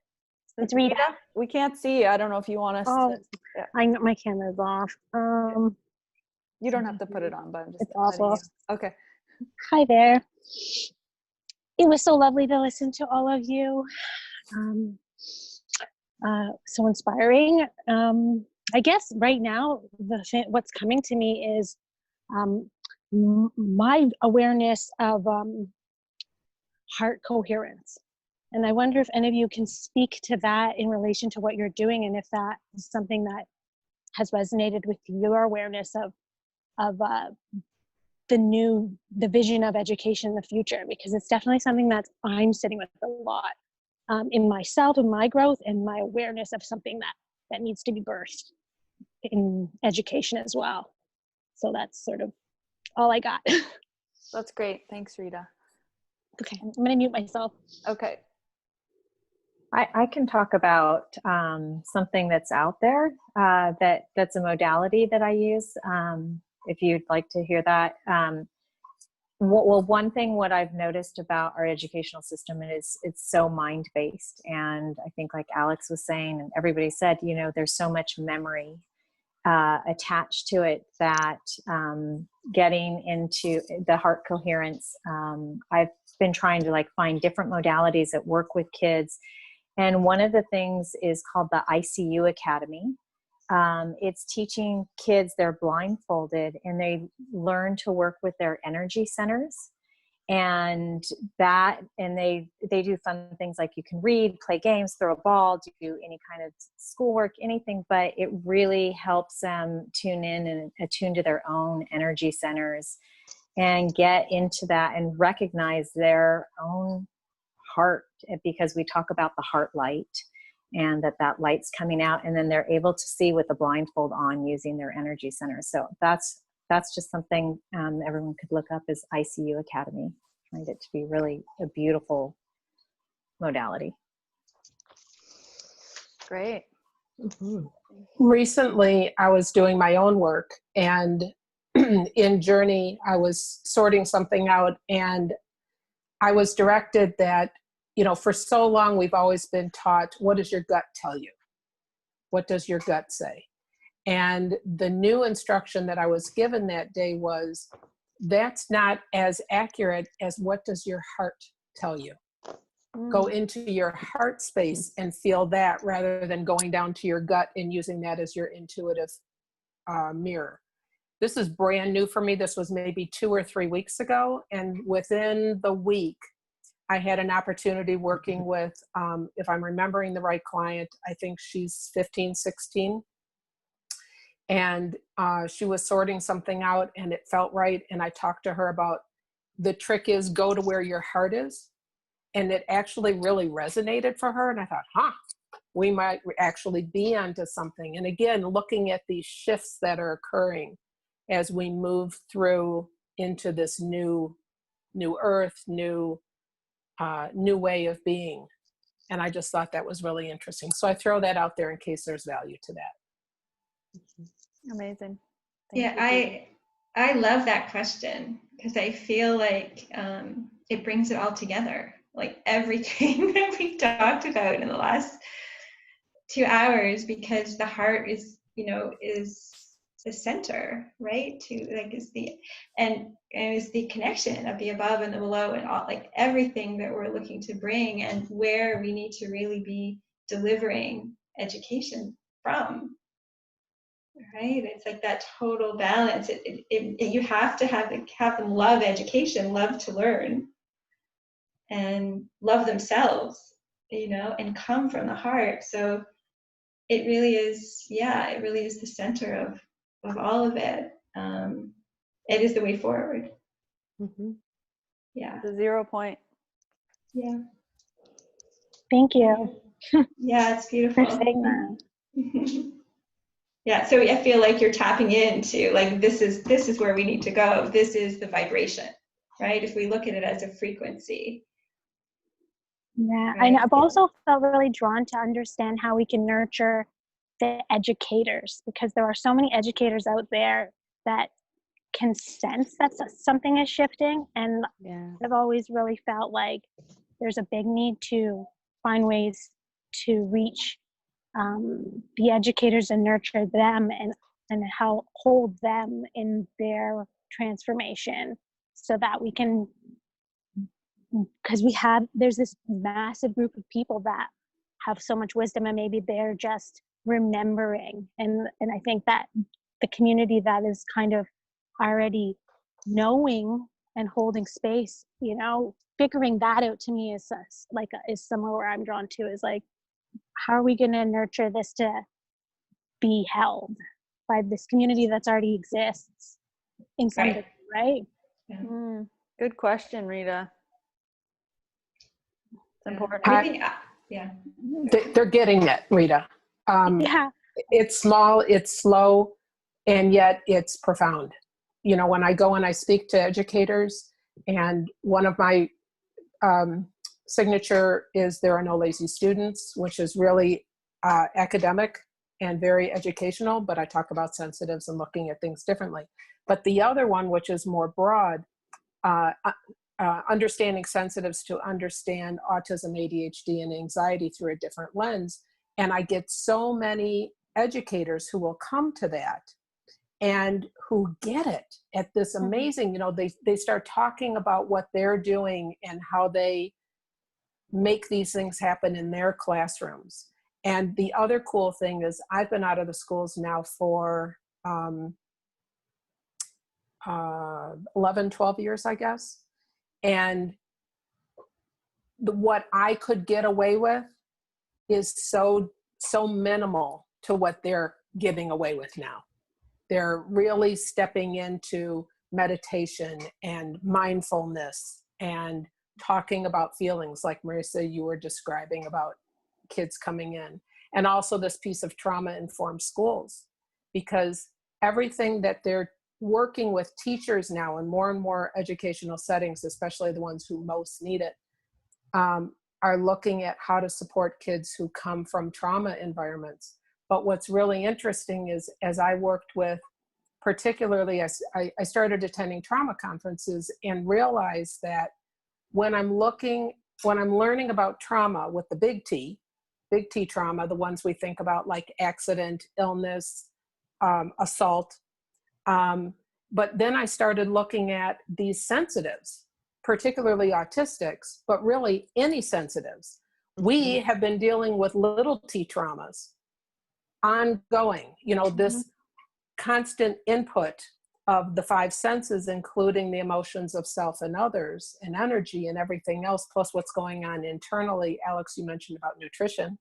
It's Rita. We can't see you. I don't know if you want us to. Yeah. My camera's off. You don't have to put it on, but I'm just. It's awful. Okay. Hi there. It was so lovely to listen to all of you. So inspiring. I guess right now, what's coming to me is my awareness of heart coherence. And I wonder if any of you can speak to that in relation to what you're doing, and if that is something that has resonated with your awareness of the vision of education in the future, because it's definitely something that I'm sitting with a lot in myself and my growth and my awareness of something that needs to be birthed in education as well. So that's sort of all I got. That's great. Thanks, Rita. Okay, I'm gonna mute myself. Okay. I can talk about something that's out there that's a modality that I use. If you'd like to hear that. Well, one thing what I've noticed about our educational system is it's so mind-based. And I think like Alex was saying, and everybody said, you know, there's so much memory attached to it that getting into the heart coherence, I've been trying to like find different modalities that work with kids. And one of the things is called the ICU Academy. It's teaching kids, they're blindfolded and they learn to work with their energy centers. And they do fun things like you can read, play games, throw a ball, do any kind of schoolwork, anything, but it really helps them tune in and attune to their own energy centers and get into that and recognize their own heart, because we talk about the heart light and that light's coming out, and then they're able to see with the blindfold on using their energy centers. So that's just something everyone could look up as ICU Academy. I find it to be really a beautiful modality. Great. Mhm. Recently, I was doing my own work, and in Journey, I was sorting something out, and I was directed that, you know, for so long, we've always been taught, what does your gut tell you? What does your gut say? And the new instruction that I was given that day was, that's not as accurate as what does your heart tell you? Go into your heart space and feel that, rather than going down to your gut and using that as your intuitive mirror. This is brand new for me. This was maybe 2 or 3 weeks ago. And within the week, I had an opportunity working with, if I'm remembering the right client, I think she's 15, 16. And she was sorting something out and it felt right. And I talked to her about, the trick is go to where your heart is. And it actually really resonated for her. And I thought, we might actually be onto something. And again, looking at these shifts that are occurring as we move through into this new earth, new way of being. And I just thought that was really interesting. So I throw that out there in case there's value to that. Amazing. Yeah, I love that question, because I feel like it brings it all together. Like everything that we talked about in the last 2 hours, because the heart is the center, right? Is the connection of the above and the below, and all, like everything that we're looking to bring, and where we need to really be delivering education from. Right? It's like that total balance. You have to have them love education, love to learn, and love themselves, and come from the heart. So it really is, it really is the center of all of it. It is the way forward. Mhm. Yeah. The 0 point. Yeah. Thank you. Yeah, it's beautiful. For saying that. Yeah, so I feel like you're tapping into, like, this is where we need to go. This is the vibration, right? If we look at it as a frequency. Yeah, Right? I've also felt really drawn to understand how we can nurture the educators, because there are so many educators out there that can sense that something is shifting. And Yeah. I've always really felt like there's a big need to find ways to reach the educators and nurture them and help hold them in their transformation, so that we can, because there's this massive group of people that have so much wisdom, and maybe they're just remembering, and I think that the community that is kind of already knowing and holding space, figuring that out to me is is somewhere where I'm drawn to, is like, how are we going to nurture this to be held by this community that's already exists in some degree, right? Yeah. Good question, Rita. It's important. And I think, yeah. They're getting it, Rita. Yeah. It's small, it's slow, and yet it's profound. When I go and I speak to educators, and one of my signature is there are no lazy students, which is really academic and very educational, but I talk about sensitives and looking at things differently. But the other one, which is more broad, understanding sensitives to understand autism, ADHD, and anxiety through a different lens. And I get so many educators who will come to that and who get it at this amazing, they start talking about what they're doing and how they make these things happen in their classrooms. And the other cool thing is I've been out of the schools now for 11, 12 years, I guess. And what I could get away with is so minimal to what they're giving away with now. They're really stepping into meditation and mindfulness and talking about feelings like Marisa, you were describing about kids coming in. And also this piece of trauma-informed schools, because everything that they're working with teachers now in more and more educational settings, especially the ones who most need it, are looking at how to support kids who come from trauma environments. But what's really interesting is, as I worked with, particularly as I started attending trauma conferences and realized that when I'm learning about trauma with the big T trauma, the ones we think about like accident, illness, assault, but then I started looking at these sensitives, particularly autistics, but really any sensitives. We have been dealing with little T traumas ongoing, this constant input of the five senses, including the emotions of self and others and energy and everything else, plus what's going on internally. Alex, you mentioned about nutrition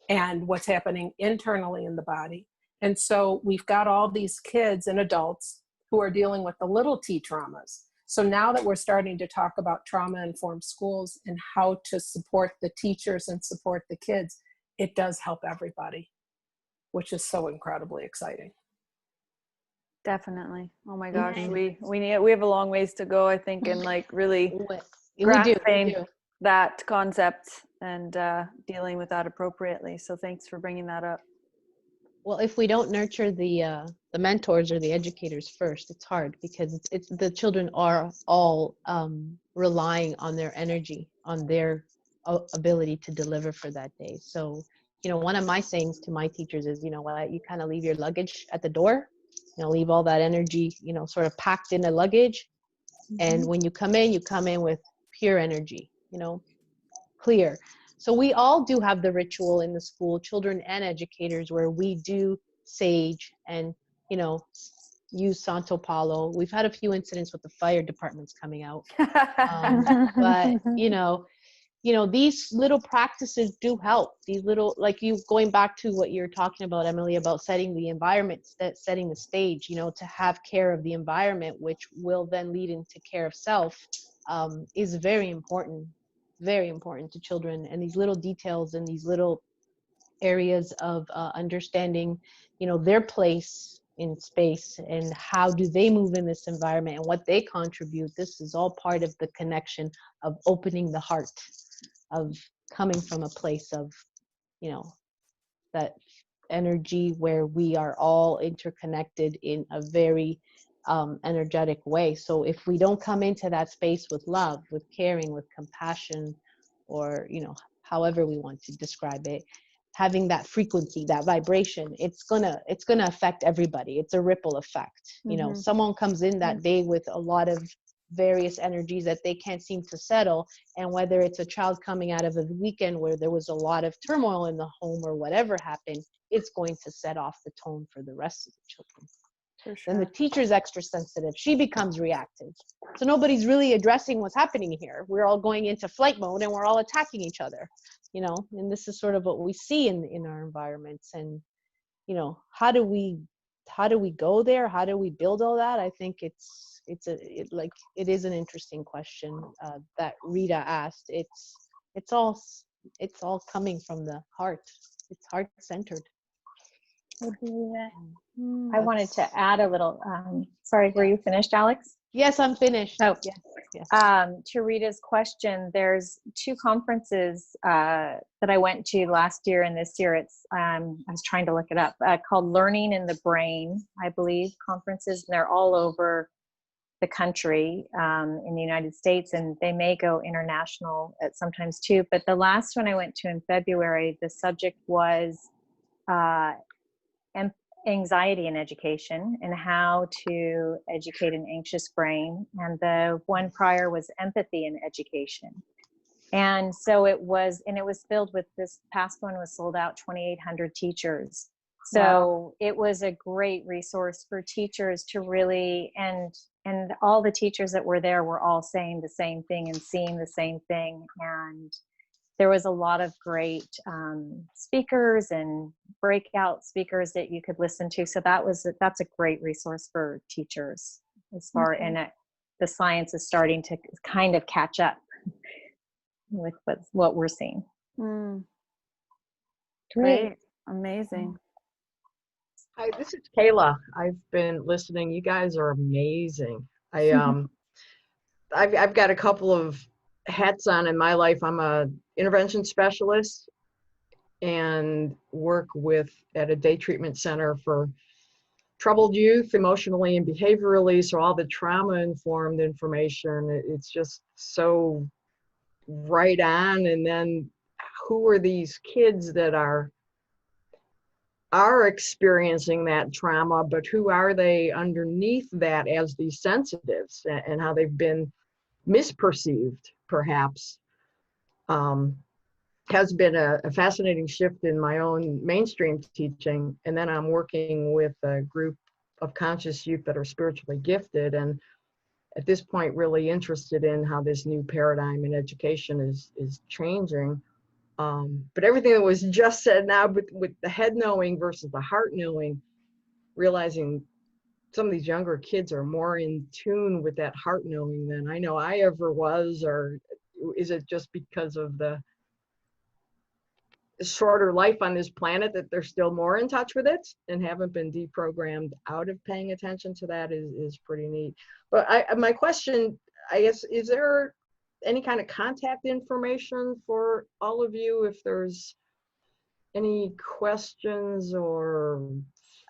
and what's happening internally in the body. And so we've got all these kids and adults who are dealing with the little T traumas. So now that we're starting to talk about trauma-informed schools and how to support the teachers and support the kids, it does help everybody, which is so incredibly exciting. Definitely. Oh my gosh, we have a long ways to go, I think, in like really grasping that concept and dealing with that appropriately. So thanks for bringing that up. Well, if we don't nurture the mentors or the educators first, it's hard, because it's the children are all relying on their energy, on their ability to deliver for that day. So, one of my sayings to my teachers is, you kind of leave your luggage at the door, leave all that energy, sort of packed in a luggage. And when you come in with pure energy, clear. So we all do have the ritual in the school, children and educators, where we do sage and, use Santo Paulo. We've had a few incidents with the fire departments coming out. But, these little practices do help. These little, like you going back to what you're talking about, Emily, about setting the environment, setting the stage, to have care of the environment, which will then lead into care of self, is very important to children. And these little details and these little areas of understanding, their place in space and how do they move in this environment and what they contribute. This is all part of the connection of opening the heart, of coming from a place of, that energy where we are all interconnected in a very energetic way. So if we don't come into that space with love, with caring, with compassion, or however we want to describe it, having that frequency, that vibration, it's gonna affect everybody. It's a ripple effect. Someone comes in that day with a lot of various energies that they can't seem to settle, and whether it's a child coming out of a weekend where there was a lot of turmoil in the home or whatever happened, it's going to set off the tone for the rest of the children. For sure. Then the teacher's extra sensitive. She becomes reactive. So nobody's really addressing what's happening here. We're all going into flight mode and we're all attacking each other, you know, and this is sort of what we see in our environments. And, you know, how do we go there? How do we build all that? I think it is an interesting question that Rita asked. It's all coming from the heart. It's heart-centered. I believe it. I wanted to add a little, sorry, were you finished, Alex? Yes, I'm finished. Oh, yes. To Rita's question, there's 2 conferences that I went to last year and this year. It's I was trying to look it up, called Learning in the Brain, I believe, conferences, and they're all over the country in the United States, and they may go international at sometimes too. But the last one I went to in February, the subject was anxiety in education and how to educate an anxious brain. And the one prior was empathy in education. And so it was filled with, this past one was sold out, 2,800 teachers. So wow. It was a great resource for teachers to really, and all the teachers that were there were all saying the same thing and seeing the same thing. And there was a lot of great speakers and breakout speakers that you could listen to. So that's a great resource for teachers as far, and the science is starting to kind of catch up with what we're seeing. Great. Amazing. Hi, this is Kayla. I've been listening. You guys are amazing. I've got a couple of hats on in my life. I'm a intervention specialist and work at a day treatment center for troubled youth, emotionally and behaviorally. So all the trauma-informed information, it's just so right on. And then who are these kids that are experiencing that trauma, but who are they underneath that as these sensitives, and how they've been misperceived, perhaps, has been a fascinating shift in my own mainstream teaching. And then I'm working with a group of conscious youth that are spiritually gifted, and at this point really interested in how this new paradigm in education is changing. But everything that was just said now with the head knowing versus the heart knowing, realizing some of these younger kids are more in tune with that heart knowing than I know I ever was, or is it just because of the shorter life on this planet that they're still more in touch with it and haven't been deprogrammed out of paying attention to that is pretty neat. But my question, I guess, is there any kind of contact information for all of you if there's any questions or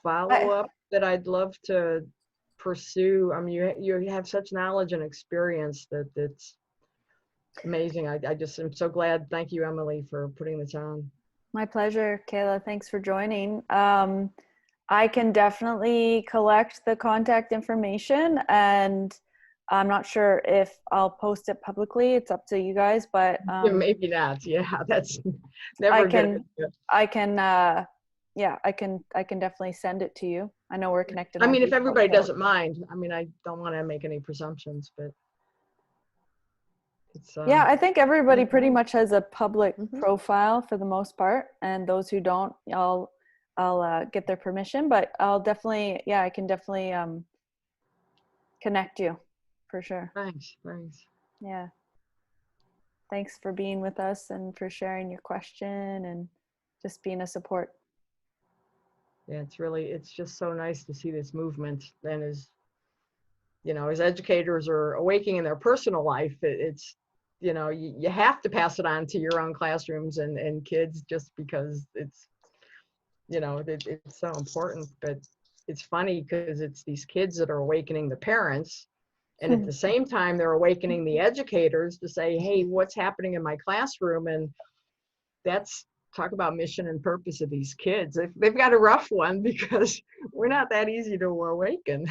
follow-up that I'd love to pursue? I mean, you have such knowledge and experience that it's amazing. I just am so glad. Thank you, Emily, for putting this on. My pleasure, Kayla. Thanks for joining. I can definitely collect the contact information, and I'm not sure if I'll post it publicly. It's up to you guys, but yeah, maybe not. Yeah, that's never good. I can definitely send it to you. I know we're connected. I mean, if everybody doesn't mind. I mean, I don't want to make any presumptions, but it's yeah, I think everybody pretty much has a public profile for the most part, and those who don't, I'll get their permission, but I'll definitely, yeah, I can definitely connect you for sure. Thanks. Yeah. Thanks for being with us and for sharing your question and just being a support. Yeah, it's just so nice to see this movement. And as educators are awakening in their personal life, it's, you have to pass it on to your own classrooms and kids, just because it's, it's so important. But it's funny because it's these kids that are awakening the parents, and at the same time they're awakening the educators to say, hey, what's happening in my classroom? And that's, talk about mission and purpose of these kids. They've got a rough one because we're not that easy to awaken.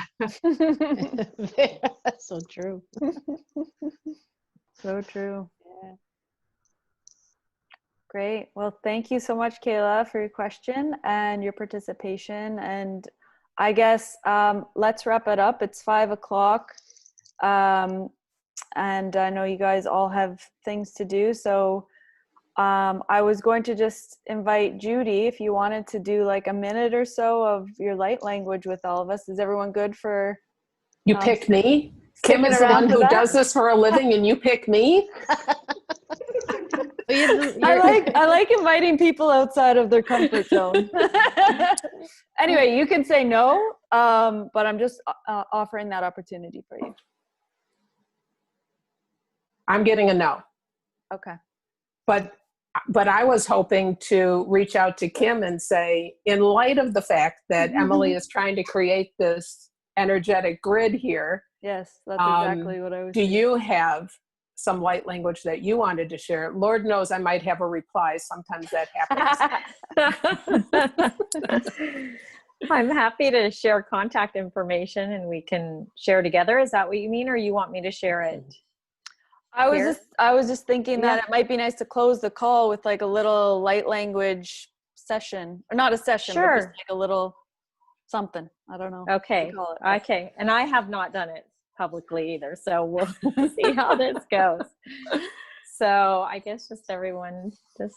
So true. So true. Yeah. Great. Well, thank you so much, Kayla, for your question and your participation. And I guess let's wrap it up. It's 5 o'clock. And I know you guys all have things to do. So I was going to just invite Judy, if you wanted to do like a minute or so of your light language with all of us. Is everyone good for You pick me? Kim sticking is the around one for who that? does this for a living and you pick me? I like inviting people outside of their comfort zone. Anyway, you can say no, but I'm just offering that opportunity for you. I'm getting a no. Okay. But I was hoping to reach out to Kim and say, in light of the fact that Emily is trying to create this energetic grid here. Yes, that's exactly what I was Do thinking. you have some light language that you wanted to share? Lord knows I might have a reply. Sometimes that happens. I'm happy to share contact information and we can share together. Is that what you mean, or you want me to share it? I was just thinking that Yeah. it might be nice to close the call with like a little light language session, or not a session, but just Sure. like a little something. I don't know. Okay. what to call it. Okay. And I have not done it publicly either, so we'll see how this goes. So I guess just everyone, just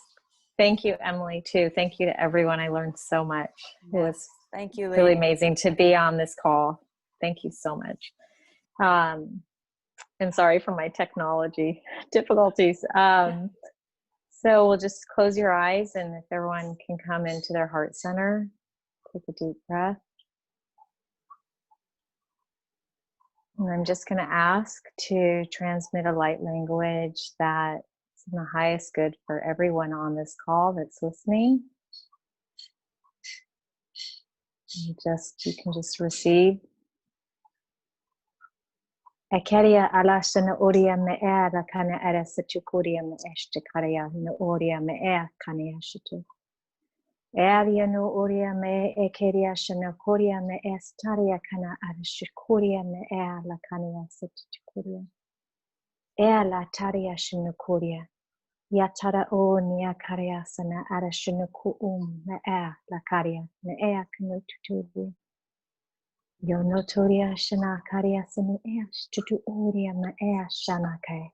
thank you, Emily, too. Thank you to everyone. I learned so much. It was Thank you, really lady. amazing to be on this call. Thank you so much. And sorry for my technology difficulties. So we'll just close your eyes, and if everyone can come into their heart center, take a deep breath. And I'm just going to ask to transmit a light language that's in the highest good for everyone on this call that's listening. And you can just receive. Akaria alasana oria me era kana era situkuria me eshtikaria no oria me kania shitu. Area no oria me ekeria shana koria me estaria kana arashikuria me la kania situkuria. La taria shinakuria. Yatara o nia karia sana arashinaku me la karia me kanututuria. Yo notoria shana karia sinu tutu oria me shana kai.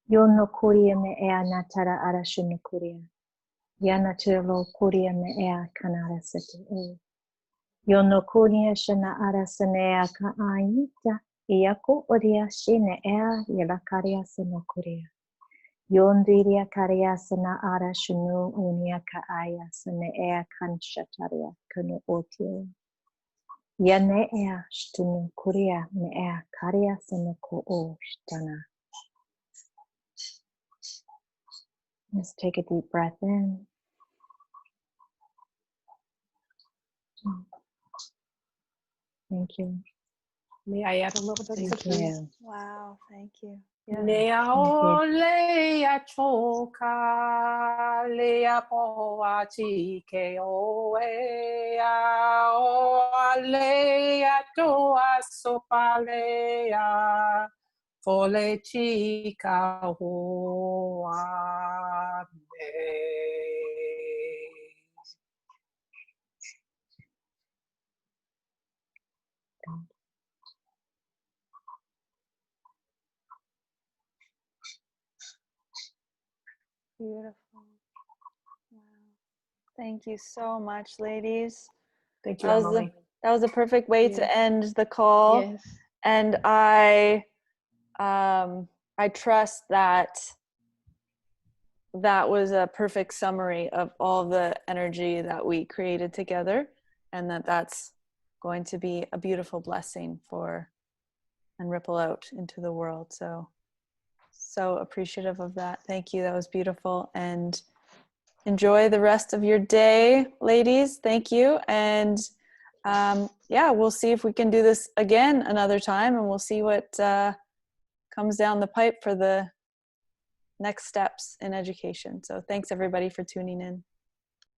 Yo no kuria me natara arashinu kuria. Yana tulo kuria me kanara situ. Yo no kuria shana arasane ka aita. Iako oria shine yala karia sinu kuria. Yondiria karia sana arashinu unia ka aya sane kanshataria kanu otio. Yane shtunu kuria me karia sanako o shtana. Let's take a deep breath in. Thank you. May I add a little bit? Thank you. Wow, thank you. Neo lea choka lea poa chike oea o lea toa sopa lea fole chica hoa me. Beautiful. Wow. Thank you so much, ladies. Thank you, That was Emily. that was a perfect way to Yes. end the call. Yes. And I trust that that was a perfect summary of all the energy that we created together, and that's going to be a beautiful blessing for and ripple out into the world. So appreciative of that. Thank you. That was beautiful. And enjoy the rest of your day, ladies. Thank you. And yeah, we'll see if we can do this again another time, and we'll see what comes down the pipe for the next steps in education. So thanks everybody for tuning in.